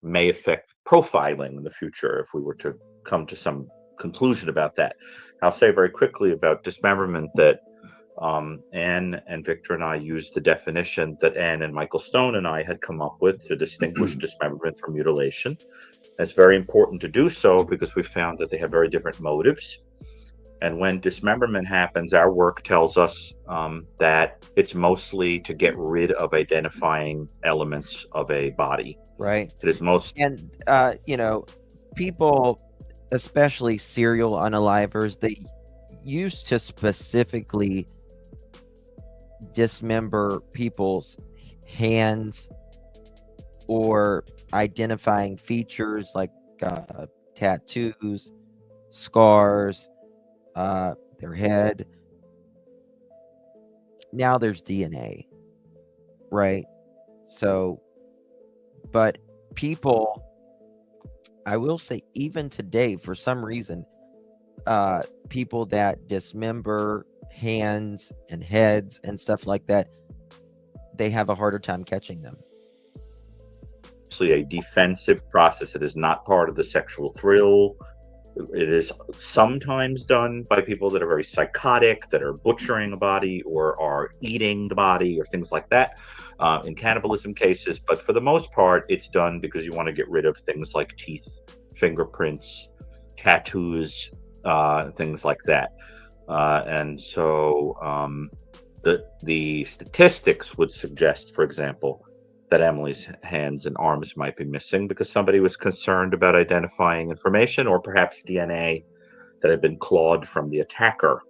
may affect profiling in the future if we were to come to some conclusion about that. I'll say very quickly about dismemberment that Ann and Victor and I used the definition that Ann and Michael Stone and I had come up with to distinguish dismemberment from mutilation. It's very important to do so because we found that they have very different motives. And when dismemberment happens, our work tells us that it's mostly to get rid of identifying elements of a body. Right. It is most. And, people, especially serial unalivers, they used to specifically dismember people's hands or identifying features like tattoos, scars, their head. Now there's DNA, right? So But people, I will say, even today, for some reason, people that dismember hands and heads and stuff like that, they have a harder time catching them. Actually, a defensive process. It is not part of the sexual thrill. It is sometimes done by people that are very psychotic, that are butchering a body or are eating the body or things like that, in cannibalism cases. But for the most part, it's done because you want to get rid of things like teeth, fingerprints, tattoos, things like that. And so the statistics would suggest, for example, that Emily's hands and arms might be missing because somebody was concerned about identifying information or perhaps DNA that had been clawed from the attacker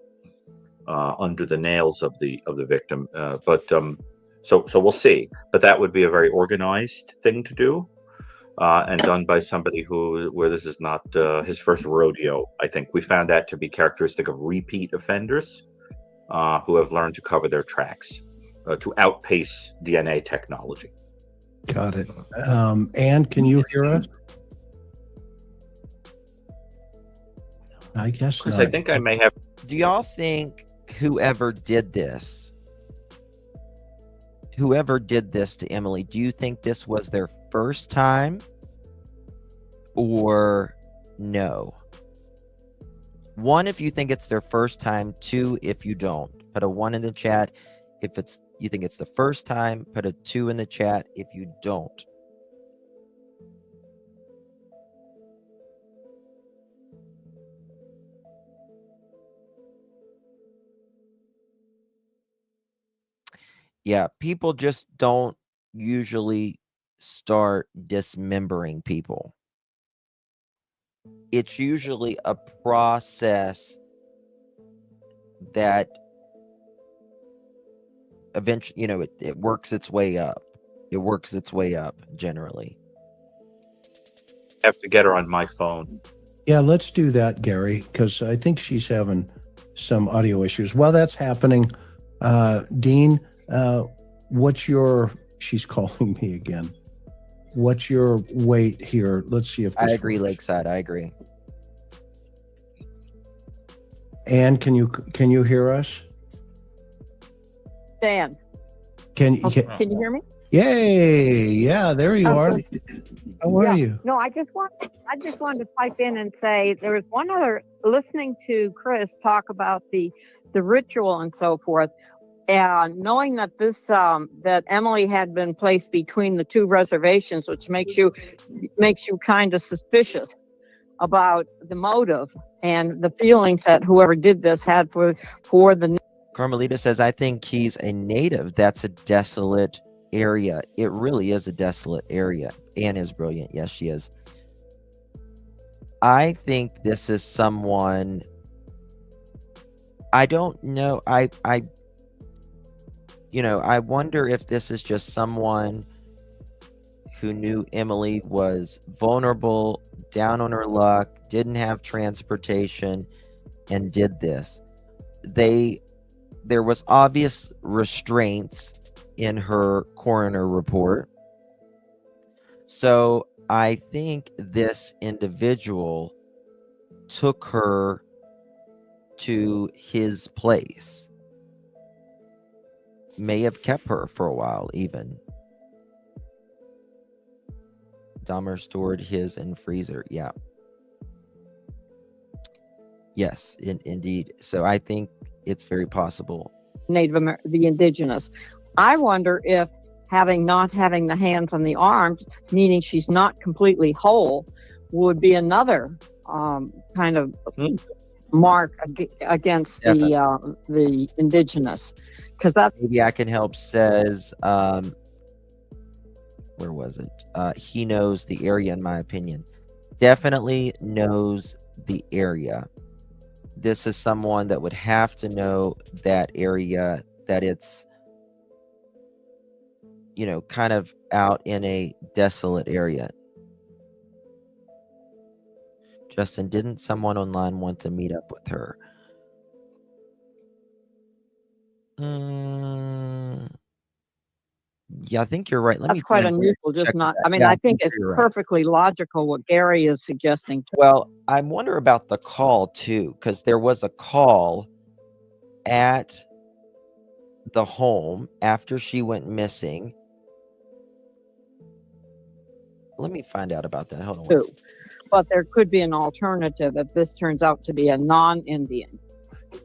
under the nails of the victim. So we'll see. But that would be a very organized thing to do, and done by somebody where this is not his first rodeo. I think we found that to be characteristic of repeat offenders who have learned to cover their tracks to outpace DNA technology. Got it. Anne, can you hear us? I guess Chris, not. I think I may have. Do y'all think whoever did this to Emily, do you think this was their first time or no? 1, if you think it's their first time. 2, if you don't. Put a 1 in the chat if you think it's the first time. Put a 2 in the chat if you don't. Yeah, people just don't usually start dismembering people. It's usually a process that eventually, it works its way up. It works its way up generally. I have to get her on my phone. Yeah, let's do that, Gary, because I think she's having some audio issues. While that's happening, Dean, she's calling me again. What's your weight here? Let's see if this I agree, works. Lakeside. I agree. Anne, can you hear us? Dan, Can you hear me? Yay! Yeah, there you are. How are you? No, I just wanted to pipe in and say there was one other, listening to Chris talk about the ritual and so forth, and knowing that that Emily had been placed between the 2 reservations, which makes you kind of suspicious about the motive and the feelings that whoever did this had for the. Carmelita says, I think he's a native. That's a desolate area. It really is a desolate area. Anne is brilliant. Yes, she is. I think this is someone, I don't know. I wonder if this is just someone who knew Emily was vulnerable, down on her luck, didn't have transportation, and did this. There was obvious restraints in her coroner report. So I think this individual took her to his place. May have kept her for a while even. Dahmer stored his in freezer. Yeah. Yes, indeed. So I think it's very possible. The Indigenous. I wonder if not having the hands and the arms, meaning she's not completely whole, would be another kind of mark against the Indigenous. Because that's maybe I can help. Says where was it? He knows the area, in my opinion. Definitely knows the area. This is someone that would have to know that area, that it's, kind of out in a desolate area. Justin, didn't someone online want to meet up with her? Yeah, I think you're right. Let me That's quite try and unusual, check just not, that. I mean, Yeah, I think it's you're right. perfectly logical what Gary is suggesting. Well, I wonder about the call too, because there was a call at the home after she went missing. Let me find out about that. Hold on one Too. second. But there could be an alternative if this turns out to be a non-Indian.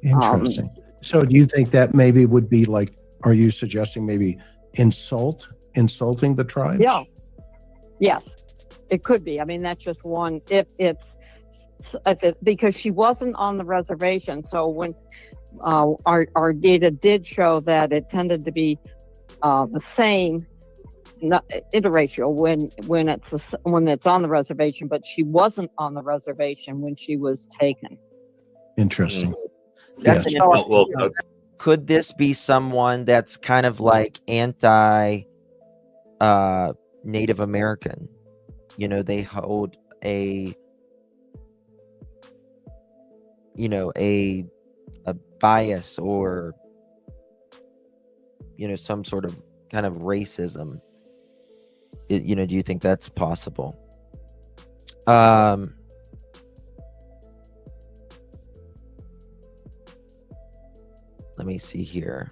Interesting. So do you think that maybe would be like, are you suggesting maybe insulting the tribes? Yeah. Yes, it could be. I mean, that's just one, if because she wasn't on the reservation. So when our data did show that it tended to be the same interracial when it's on the reservation, but she wasn't on the reservation when she was taken. Interesting. That's Yes. an could this be someone that's kind of like anti Native American? You know, they hold a bias or some sort of kind of racism. Do you think that's possible? Let me see here.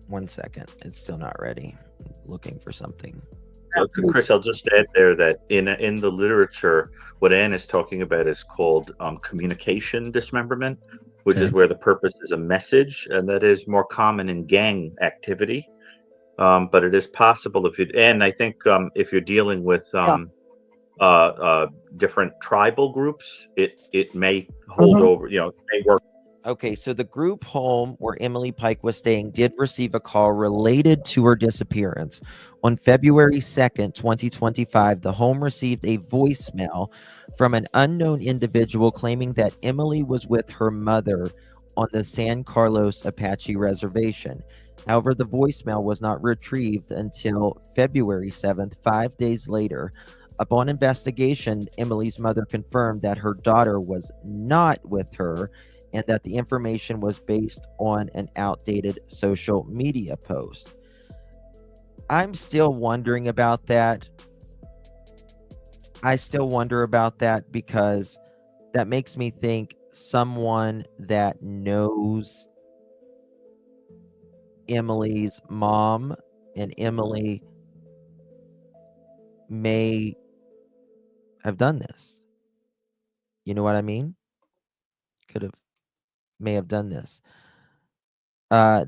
One second. It's still not ready. I'm looking for something. Chris, I'll just add there that in the literature, what Anne is talking about is called communication dismemberment, which is where the purpose is a message, and that is more common in gang activity. But it is possible and I think if you're dealing with different tribal groups, it may hold over, it may work. Okay, so the group home where Emily Pike was staying did receive a call related to her disappearance. On February 2nd, 2025, the home received a voicemail from an unknown individual claiming that Emily was with her mother on the San Carlos Apache Reservation. However, the voicemail was not retrieved until February 7th, 5 days later. Upon investigation, Emily's mother confirmed that her daughter was not with her and that the information was based on an outdated social media post. I'm still wondering about that. I still wonder about that because that makes me think someone that knows Emily's mom and Emily may have done this. You know what I mean? May have done this.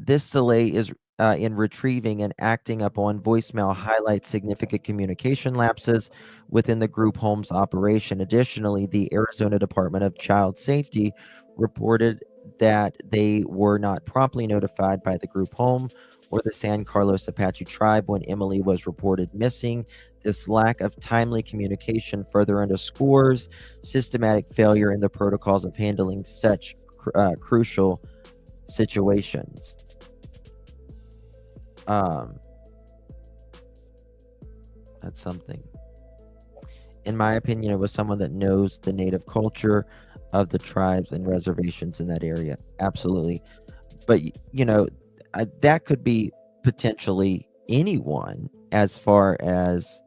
This delay is in retrieving and acting upon voicemail highlights significant communication lapses within the group home's operation. Additionally, the Arizona Department of Child Safety reported that they were not promptly notified by the group home or the San Carlos Apache tribe when Emily was reported missing. This lack of timely communication further underscores systematic failure in the protocols of handling such crucial situations. That's something. In my opinion, it was someone that knows the native culture of the tribes and reservations in that area. Absolutely. But, that could be potentially anyone as far as,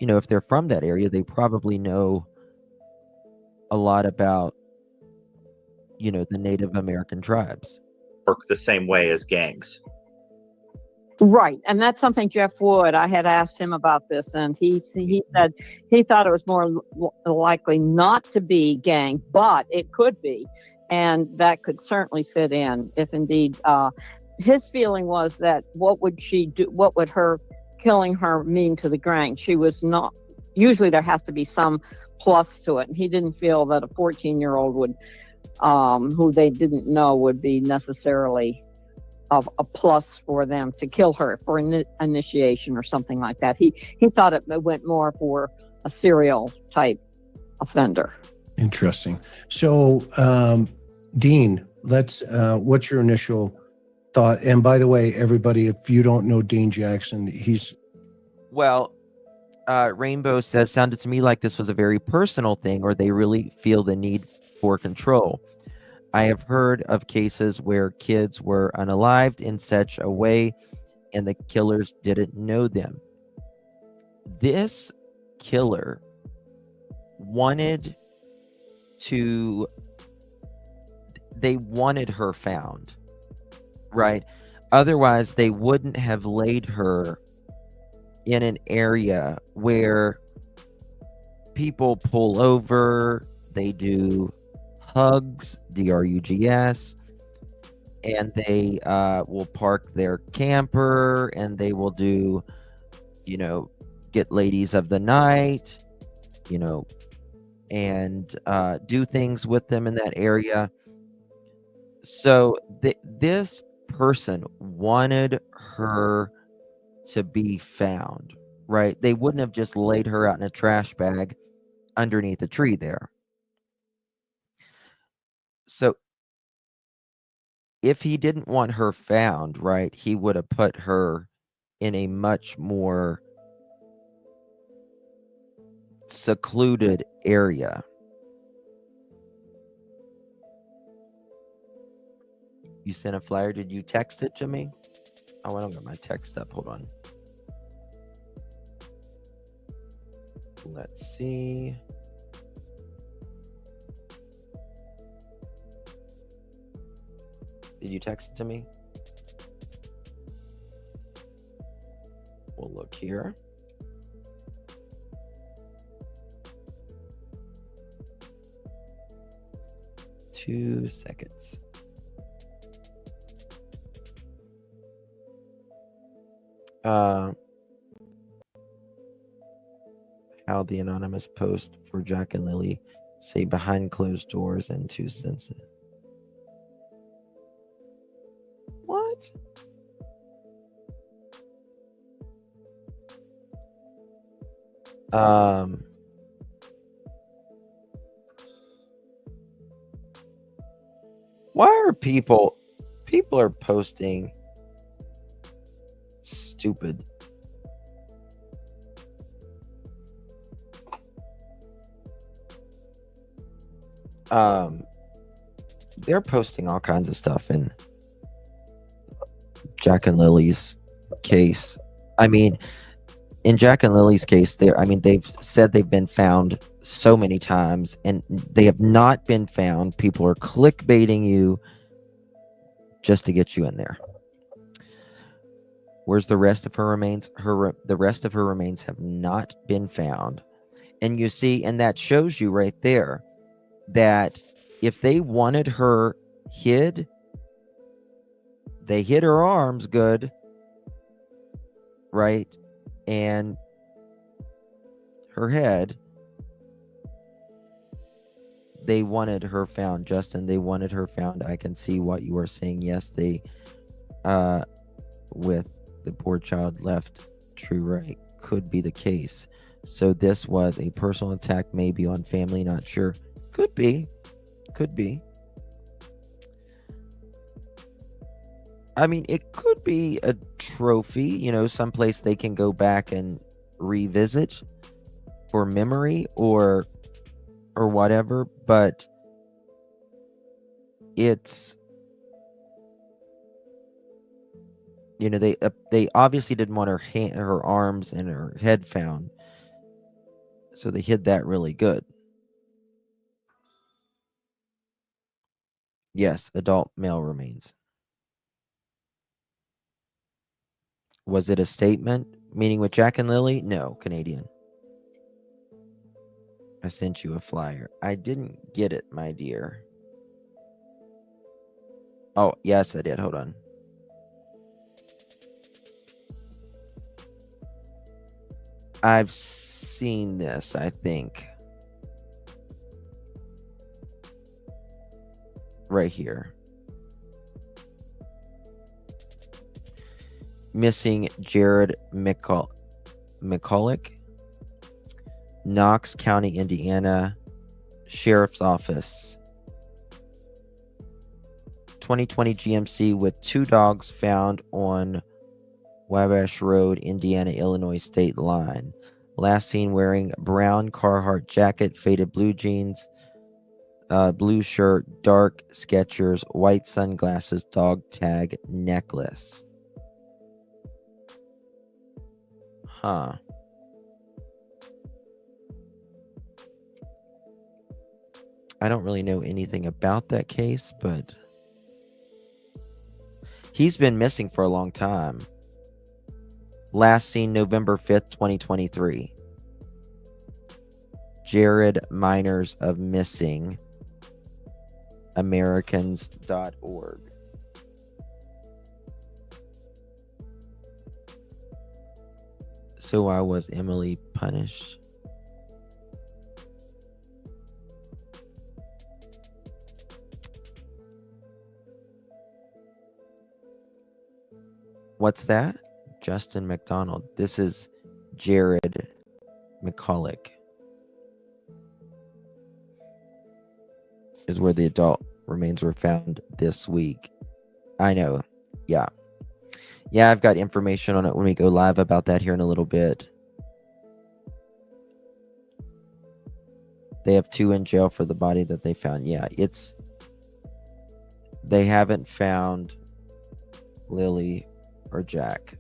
if they're from that area, they probably know a lot about, the Native American tribes. Work the same way as gangs. Right, and that's something Jeff Wood, I had asked him about this, and he said he thought it was more likely not to be gang, but it could be, and that could certainly fit in if indeed. His feeling was that what would she do? What would her killing her mean to the gang? She was not. Usually, there has to be some plus to it, and he didn't feel that a 14-year-old would, who they didn't know, would be necessarily of a plus for them to kill her for initiation or something like that. He thought it went more for a serial type offender. Interesting. So, Dean, what's your initial thought? And by the way, everybody, if you don't know Dean Jackson, Rainbow says, sounded to me like this was a very personal thing, or they really feel the need for control. I have heard of cases where kids were unalived in such a way and the killers didn't know them. This killer wanted her found, right? Otherwise, they wouldn't have laid her in an area where people pull over, they do hugs, DRUGS, and they will park their camper and they will do, get ladies of the night, and do things with them in that area. So this person wanted her to be found, right? They wouldn't have just laid her out in a trash bag underneath a tree there. So if he didn't want her found, right, he would have put her in a much more secluded area. You sent a flyer. Did you text it to me? Oh, I don't got my text up. Hold on. Let's see. Did you text it to me? We'll look here. Two seconds. How the anonymous post for Jack and Lily say behind closed doors and 2 cents. What? Why are people are posting stupid? They're posting all kinds of stuff in Jack and Lily's case. I mean, in Jack and Lily's case, they've said they've been found so many times and they have not been found. People are clickbaiting you just to get you in there. Where's the rest of her remains? The rest of her remains have not been found. And you see, and that shows you right there that if they wanted her hid, they hid her arms good, right? And her head. They wanted her found, Justin. They wanted her found. I can see what you are saying. Yes, they, with the poor child left, true, right, could be the case. So this was a personal attack, maybe on family, not sure. Could be. I mean, it could be a trophy, someplace they can go back and revisit for memory or whatever, but it's, they obviously didn't want her arms and her head found, so they hid that really good. Yes, adult male remains. Was it a statement? Meaning with Jack and Lily? No, Canadian. I sent you a flyer. I didn't get it, my dear. Oh, yes, I did. Hold on. I've seen this, I think. Right here. Missing Jared McCulloch, Knox County, Indiana, Sheriff's Office. 2020 GMC with 2 dogs found on Wabash Road, Indiana, Illinois state line. Last seen wearing brown Carhartt jacket, faded blue jeans. blue shirt, dark Skechers, white sunglasses, dog tag, necklace. Huh. I don't really know anything about that case, but he's been missing for a long time. Last seen November 5th, 2023. Jared Miners of Missing Americans.org. So why was Emily punished? What's that? Justin McDonald. This is Jared McCulloch. Is where the adult remains were found this week. I know. Yeah. Yeah, I've got information on it when we go live about that here in a little bit. They have 2 in jail for the body that they found. Yeah, they haven't found Lily or Jack.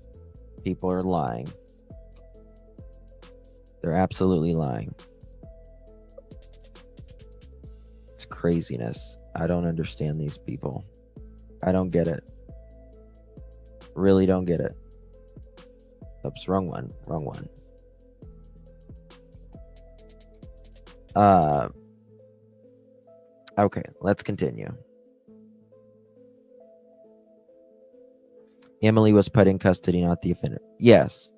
People are lying. They're absolutely lying. It's craziness. I don't understand these people. I don't get it. Really don't get it. Oops, wrong one. Wrong one. Okay, let's continue. Emily was put in custody, not the offender. Yes.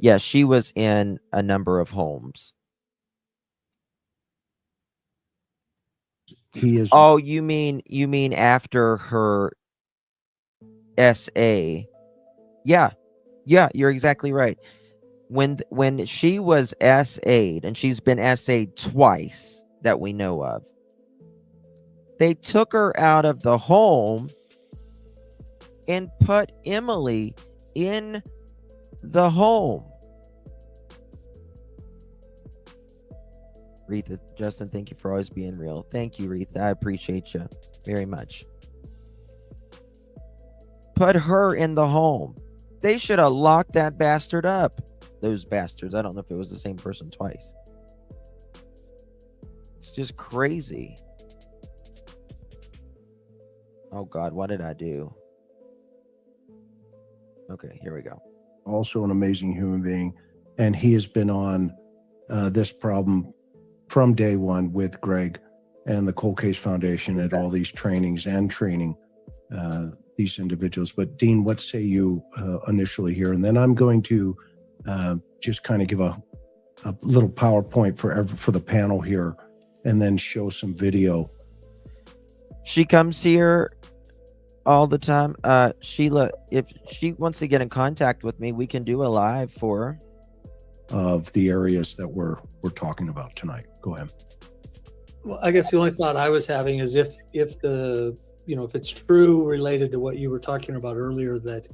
Yeah, she was in a number of homes. He is. Oh, you mean after her SA? Yeah, you're exactly right. When she was SA'd, and she's been SA'd twice that we know of, they took her out of the home and put Emily in the home. Retha, Justin, thank you for always being real. Thank you, Retha. I appreciate you very much. Put her in the home. They should have locked that bastard up. Those bastards. I don't know if it was the same person twice. It's just crazy. Oh, God, what did I do? Okay, here we go. Also an amazing human being. And he has been on this problem from day one with Greg and the Cold Case Foundation at all these trainings and training these individuals. But Dean, what say you initially here? And then I'm going to just kind of give a little PowerPoint for the panel here and then show some video. She comes here all the time. Sheila, if she wants to get in contact with me, we can do a live for her. Of the areas that we're talking about tonight. Go ahead. Well, I guess the only thought I was having is if it's true related to what you were talking about earlier, that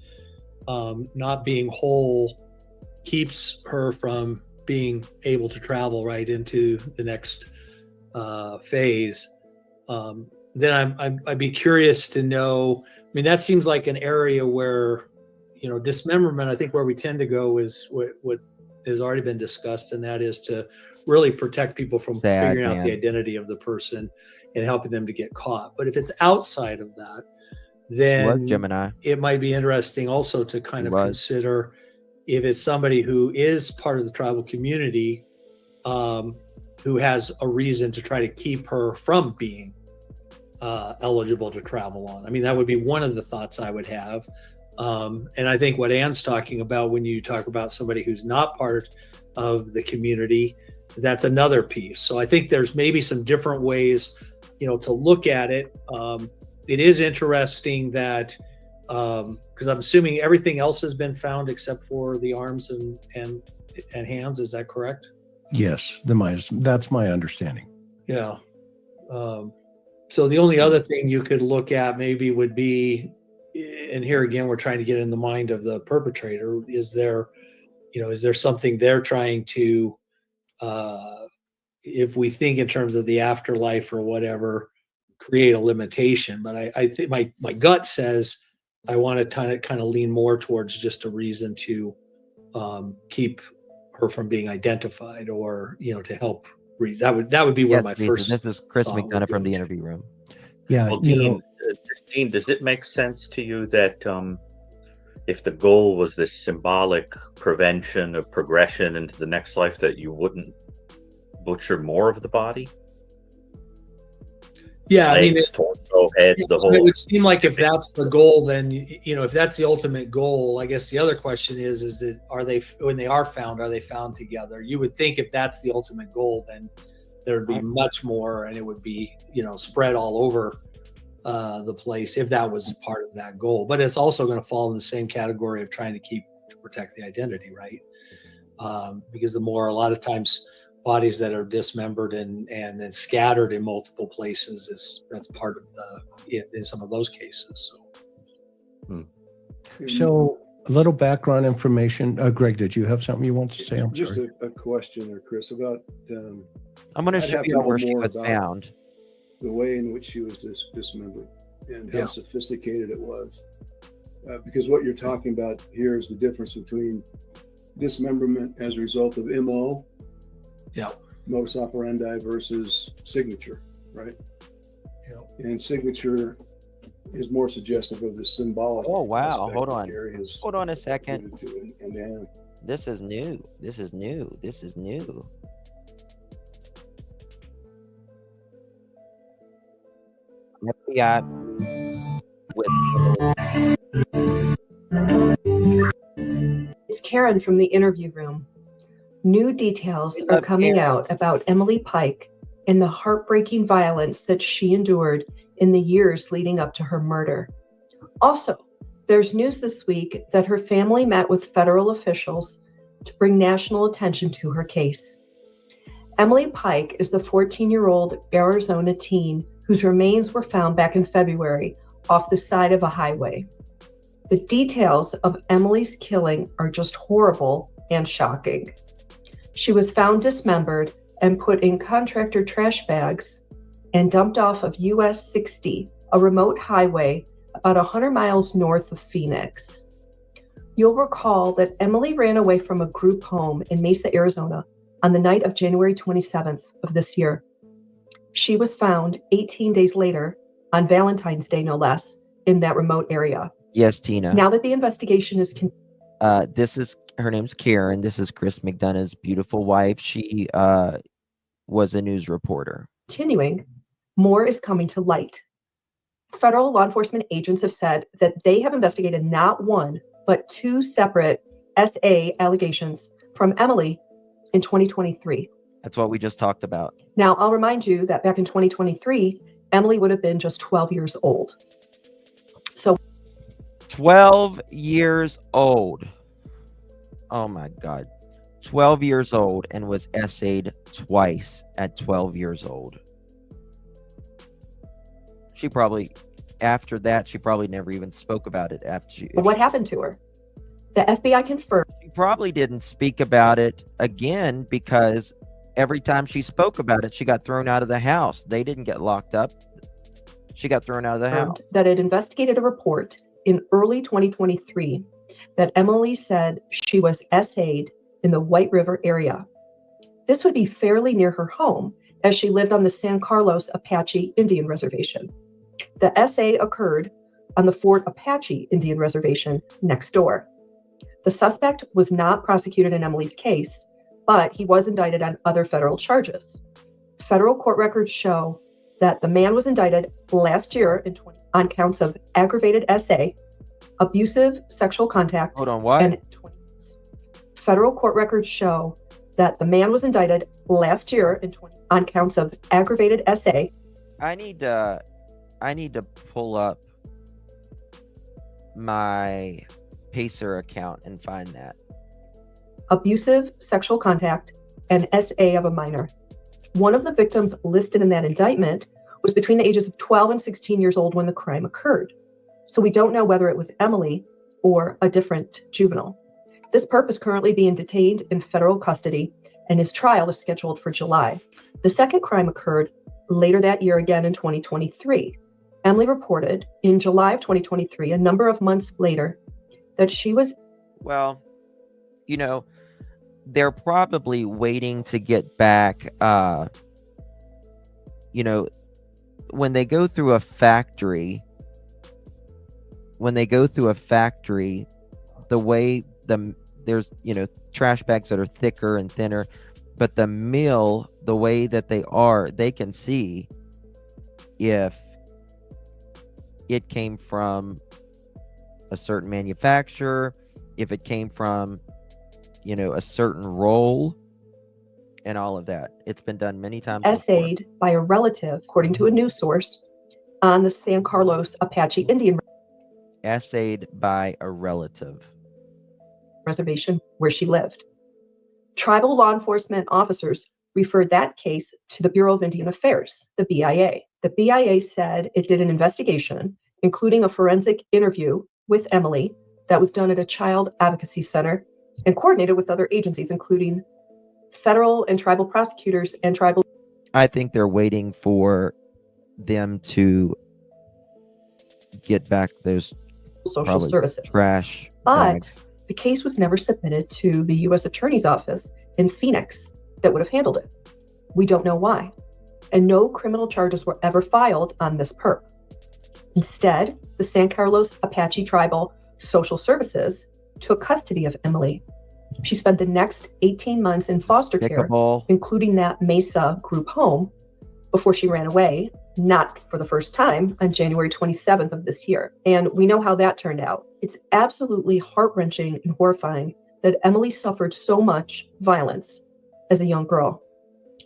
not being whole keeps her from being able to travel right into the next phase, then I'd be curious to know. I mean, that seems like an area where, dismemberment, I think where we tend to go is what has already been discussed, and that is to really protect people from figuring out the identity of the person and helping them to get caught. But if it's outside of that, then it might be interesting also to kind of consider if it's somebody who is part of the tribal community, who has a reason to try to keep her from being eligible to travel on. I mean, that would be one of the thoughts I would have. And I think what Ann's talking about when you talk about somebody who's not part of the community, that's another piece. So I think there's maybe some different ways, to look at it. It is interesting that, because I'm assuming everything else has been found except for the arms and hands. Is that correct? Yes, that's my understanding. Yeah. So the only other thing you could look at maybe would be, and here again, we're trying to get in the mind of the perpetrator. Is there something they're trying to if we think in terms of the afterlife or whatever, create a limitation. But I think my gut says I want to kind of lean more towards just a reason to keep her from being identified, or to help read. That would be where Yes, my Lisa, first. this is Chris thought would McDonough from go the to. interview room. Yeah, Well, Dean, does it make sense to you that if the goal was this symbolic prevention of progression into the next life, that you wouldn't butcher more of the body? Yeah, I mean, Legs, torso, head, the whole. it would seem like if that's the goal, then if that's the ultimate goal, I guess the other question is it, are they, when they are found together? You would think if that's the ultimate goal, then there would be much more, and it would be spread all over the place if that was part of that goal. But it's also going to fall in the same category of trying to protect the identity, right? Because a lot of times bodies that are dismembered and then scattered in multiple places that's part of in some of those cases. So a little background information. Greg, did you have something you want to say? I'm Just sorry. a question there, Chris, about. I'm going to I'd show have you know where she more was about found. The way in which she was dismembered and how Yeah. sophisticated it was. Because what you're talking about here is the difference between dismemberment as a result of MO, modus operandi, versus signature, right? Yeah. And signature is more suggestive of the symbolic. Oh, wow. aspect Hold that on. Gary has Hold on a second. alluded to. And This is new. This is new. This is new. FBI It's Karen from the interview room. New details are coming out about Emily Pike and the heartbreaking violence that she endured in the years leading up to her murder. Also, there's news this week that her family met with federal officials to bring national attention to her case. Emily Pike is the 14-year-old Arizona teen whose remains were found back in February off the side of a highway. The details of Emily's killing are just horrible and shocking. She was found dismembered and put in contractor trash bags and dumped off of US 60, a remote highway about 100 miles north of Phoenix. You'll recall that Emily ran away from a group home in Mesa, Arizona on the night of January 27th of this year. She was found 18 days later, on Valentine's Day no less, in that remote area. Yes, Tina. Now that the investigation is her name's Karen. This is Chris McDonough's beautiful wife. She was a news reporter. continuing, more is coming to light. Federal law enforcement agents have said that they have investigated not one, but two separate SA allegations from Emily in 2023. That's what we just talked about. Now, I'll remind you that back in 2023, Emily would have been just 12 years old. So 12 years old. Oh my God. 12 years old and was essayed twice at 12 years old. She probably, after that, she probably never even spoke about it after she. what happened to her? The FBI confirmed. She probably didn't speak about it again because every time she spoke about it, she got thrown out of the house. They didn't get locked up. She got thrown out of the house. That it investigated a report in early 2023 that Emily said she was essayed in the White River area. This would be fairly near her home, as she lived on the San Carlos Apache Indian Reservation. The essay occurred on the Fort Apache Indian Reservation next door. The suspect was not prosecuted in Emily's case, but he was indicted on other federal charges. Federal court records show that the man was indicted last year on counts of aggravated essay, abusive sexual contact. Hold on, what? And federal court records show that the man was indicted last year on counts of aggravated essay. I need to pull up my Pacer account and find that. Abusive sexual contact, and SA of a minor. One of the victims listed in that indictment was between the ages of 12 and 16 years old when the crime occurred. So we don't know whether it was Emily or a different juvenile. This perp is currently being detained in federal custody and his trial is scheduled for July. The second crime occurred later that year, again in 2023. Emily reported in July of 2023, a number of months later, that she was. Well, you know, they're probably waiting to get back. You know, when they go through a factory, the way there's, you know, trash bags that are thicker and thinner, but the mill, the way that they can see if it came from a certain manufacturer, if it came from, you know, a certain roll, and all of that. It's been done many times. Essayed by a relative, according to a news source, on the San Carlos Apache Indian Essayed by a relative. Reservation where she lived. Tribal law enforcement officers referred that case to the Bureau of Indian Affairs, the BIA. The BIA said it did an investigation, including a forensic interview with Emily that was done at a child advocacy center and coordinated with other agencies, including federal and tribal prosecutors and tribal. I think they're waiting for them to get back those social services. Trash but bags. The case was never submitted to the U.S. Attorney's Office in Phoenix that would have handled it. We don't know why. And no criminal charges were ever filed on this perp. Instead, the San Carlos Apache Tribal Social Services took custody of Emily. She spent the next 18 months in foster care, including that Mesa group home, before she ran away, not for the first time, on January 27th of this year. And we know how that turned out. It's absolutely heart-wrenching and horrifying that Emily suffered so much violence as a young girl.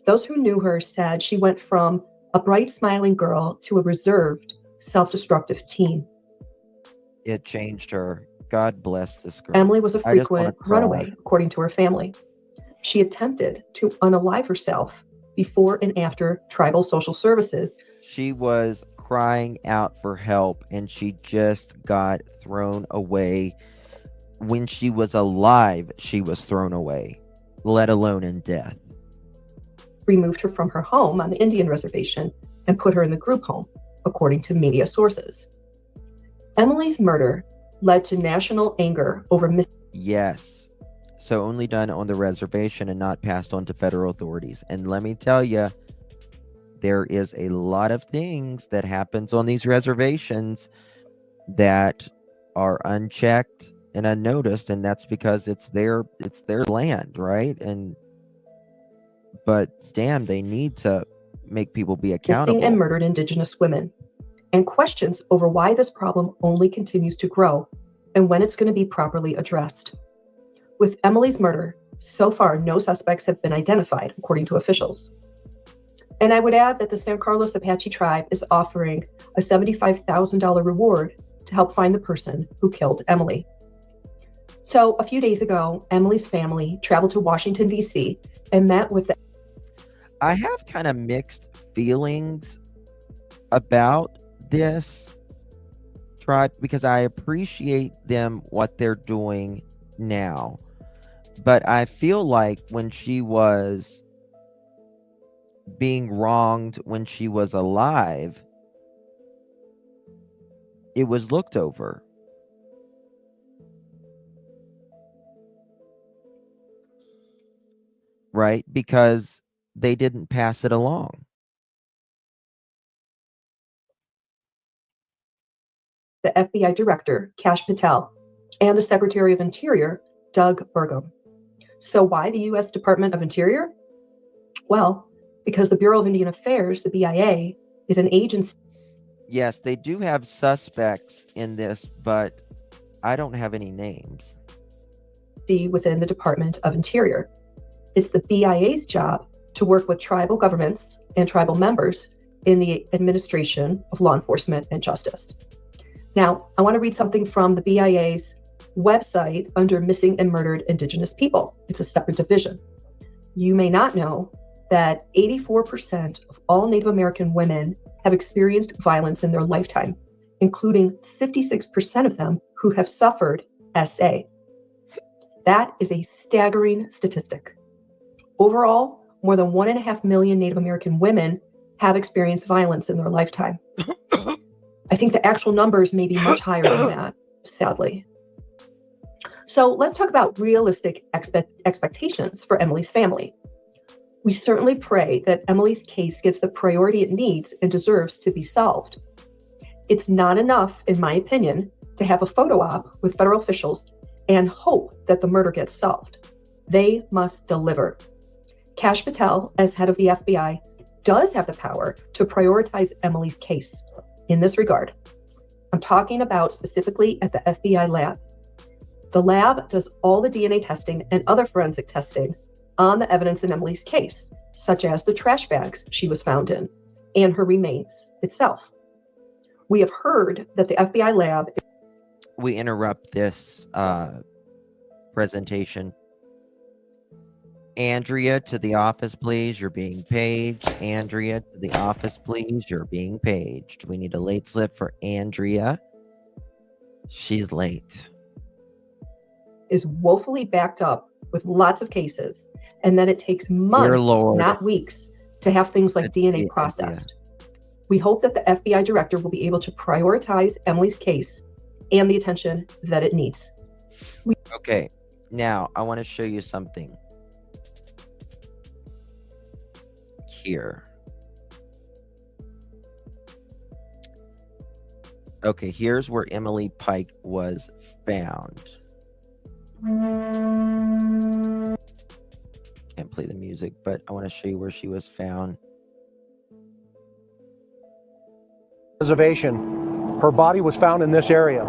Those who knew her said she went from a bright, smiling girl to a reserved, self-destructive teen. It changed her. God bless this girl. Emily was a frequent runaway, according to her family. She attempted to unalive herself before and after tribal social services. She was crying out for help, and she just got thrown away. When she was alive, she was thrown away, let alone in death. Removed her from her home on the Indian reservation and put her in the group home, according to media sources. Emily's murder led to national anger over Yes. So only done on the reservation and not passed on to federal authorities. And let me tell you, there is a lot of things that happens on these reservations that are unchecked and unnoticed, and that's because it's their land, right? But damn, they need to make people be accountable. Missing and murdered Indigenous women, and questions over why this problem only continues to grow and when it's going to be properly addressed. With Emily's murder, so far no suspects have been identified, according to officials. And I would add that the San Carlos Apache tribe is offering a $75,000 reward to help find the person who killed Emily. So a few days ago, Emily's family traveled to Washington, D.C. and met with the... I have kind of mixed feelings about this tribe because I appreciate them, what they're doing now. But I feel like when she was being wronged when she was alive, it was looked over. Right? Because they didn't pass it along. The FBI Director, Kash Patel, and the Secretary of Interior, Doug Burgum. So why the U.S. Department of Interior? Well, because the Bureau of Indian Affairs, the BIA, is an agency. Yes, they do have suspects in this, but I don't have any names. Within the Department of Interior. It's the BIA's job to work with tribal governments and tribal members in the administration of law enforcement and justice. Now, I want to read something from the BIA's website under Missing and Murdered Indigenous People. It's a separate division. You may not know that 84% of all Native American women have experienced violence in their lifetime, including 56% of them who have suffered SA. That is a staggering statistic. Overall, more than 1.5 million Native American women have experienced violence in their lifetime. I think the actual numbers may be much higher than that, sadly. So let's talk about realistic expectations for Emily's family. We certainly pray that Emily's case gets the priority it needs and deserves to be solved. It's not enough, in my opinion, to have a photo op with federal officials and hope that the murder gets solved. They must deliver. Kash Patel, as head of the FBI, does have the power to prioritize Emily's case in this regard. I'm talking about specifically at the FBI lab. The lab does all the DNA testing and other forensic testing on the evidence in Emily's case, such as the trash bags she was found in and her remains itself. We have heard that the FBI lab... We interrupt this presentation. Andrea, to the office, please. You're being paged. Andrea, to the office, please. You're being paged. We need a late slip for Andrea. She's late. Is woefully backed up with lots of cases, and then it takes months, not weeks, to have things like DNA processed. We hope that the FBI director will be able to prioritize Emily's case and the attention that it needs. Okay, now I want to show you something. Here. Okay, here's where Emily Pike was found. Can't play the music, but I want to show you where she was found. Reservation. Her body was found in this area,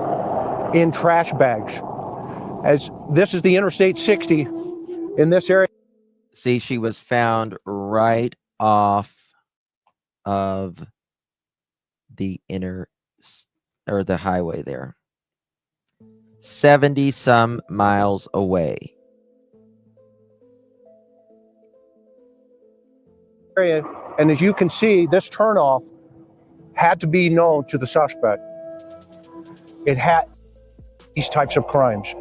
in trash bags. As this is the Interstate 60 in this area. See, she was found right off of the the highway there. 70 some miles away. And as you can see, this turnoff had to be known to the suspect. It had these types of crimes.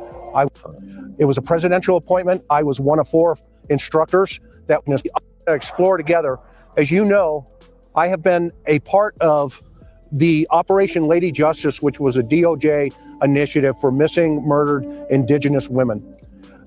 It was a presidential appointment. I was one of 4 instructors that we explore together. As you know, I have been a part of the Operation Lady Justice, which was a DOJ initiative for missing, murdered Indigenous women.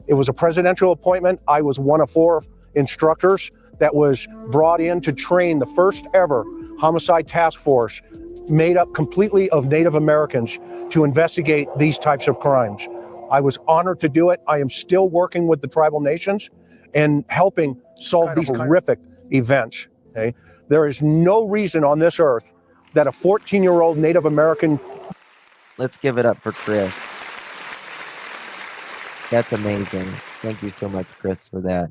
It was a presidential appointment. I was one of 4 instructors that was brought in to train the first ever homicide task force made up completely of Native Americans to investigate these types of crimes. I was honored to do it. I am still working with the tribal nations and helping solve these horrific events. Okay? There is no reason on this earth that a 14-year-old Native American... Let's give it up for Chris. That's amazing. Thank you so much, Chris, for that.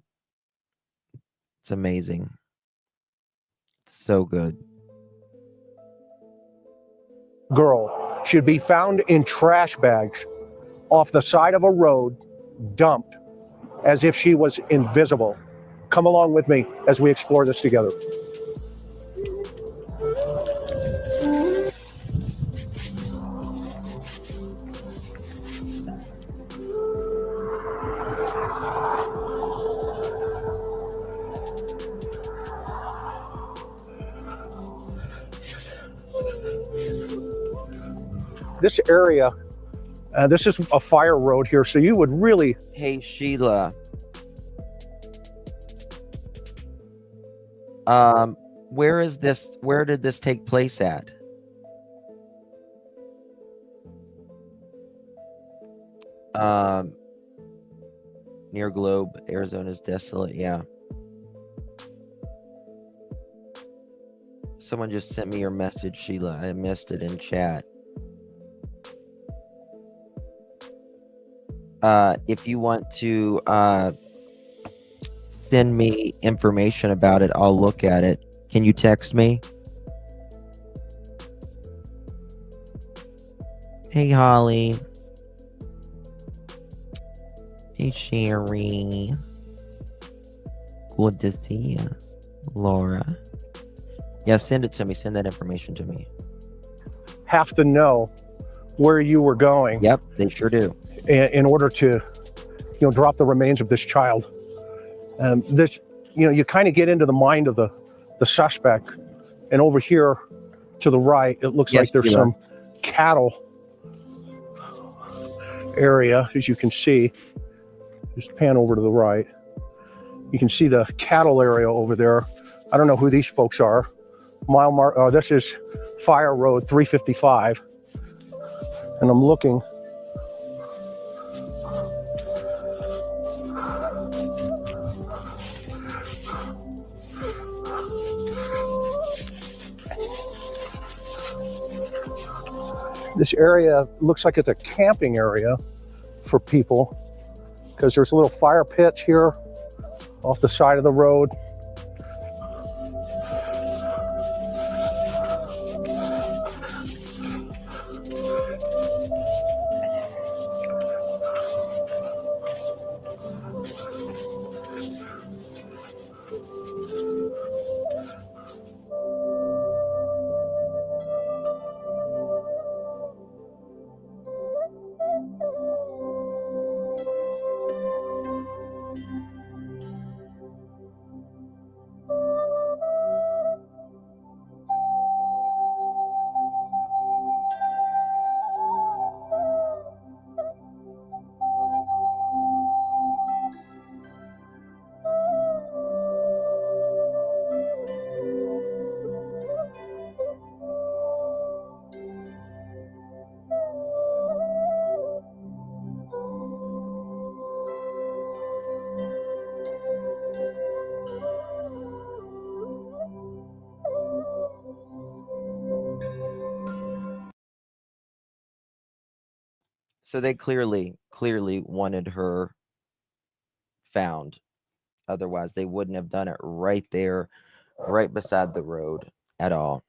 It's amazing. It's so good. Girl should be found in trash bags off the side of a road, dumped as if she was invisible. Come along with me as we explore this together. This area, this is a fire road here, so you would really... Hey, Sheila. Where is this? Where did this take place at? Near Globe, Arizona's desolate. Yeah. Someone just sent me your message, Sheila. I missed it in chat. If you want to send me information about it, I'll look at it. Can you text me? Hey, Holly. Hey, Sherry. Good to see you. Laura. Yeah, send it to me. Send that information to me. Have to know where you were going. Yep, they sure do. In order to, drop the remains of this child. This, you kind of get into the mind of the suspect, and over here to the right, it looks like there's some cattle area, as you can see. Just pan over to the right. You can see the cattle area over there. I don't know who these folks are. This is Fire Road 355, and I'm looking. This area looks like it's a camping area for people, because there's a little fire pit here off the side of the road. So they clearly wanted her found. Otherwise, they wouldn't have done it right there, right beside the road at all.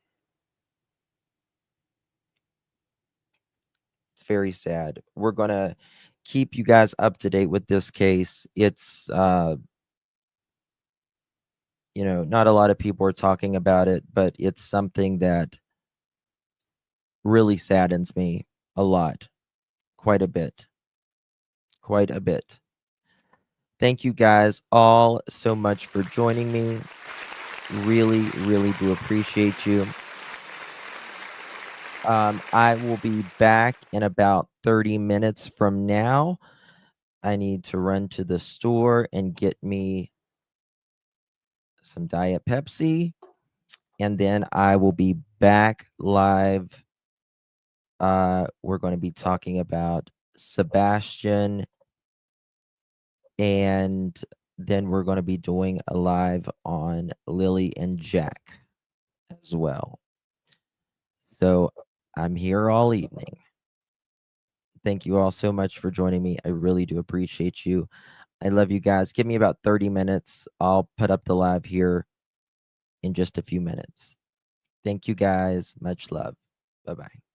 It's very sad. We're going to keep you guys up to date with this case. It's, not a lot of people are talking about it, but it's something that really saddens me a lot. Quite a bit. Thank you guys all so much for joining me. Really, really do appreciate you. I will be back in about 30 minutes from now. I need to run to the store and get me some Diet Pepsi, and then I will be back live. We're going to be talking about Sebastian, and then we're going to be doing a live on Lily and Jack as well. So I'm here all evening. Thank you all so much for joining me. I really do appreciate you. I love you guys. Give me about 30 minutes. I'll put up the live here in just a few minutes. Thank you guys. Much love. Bye-bye.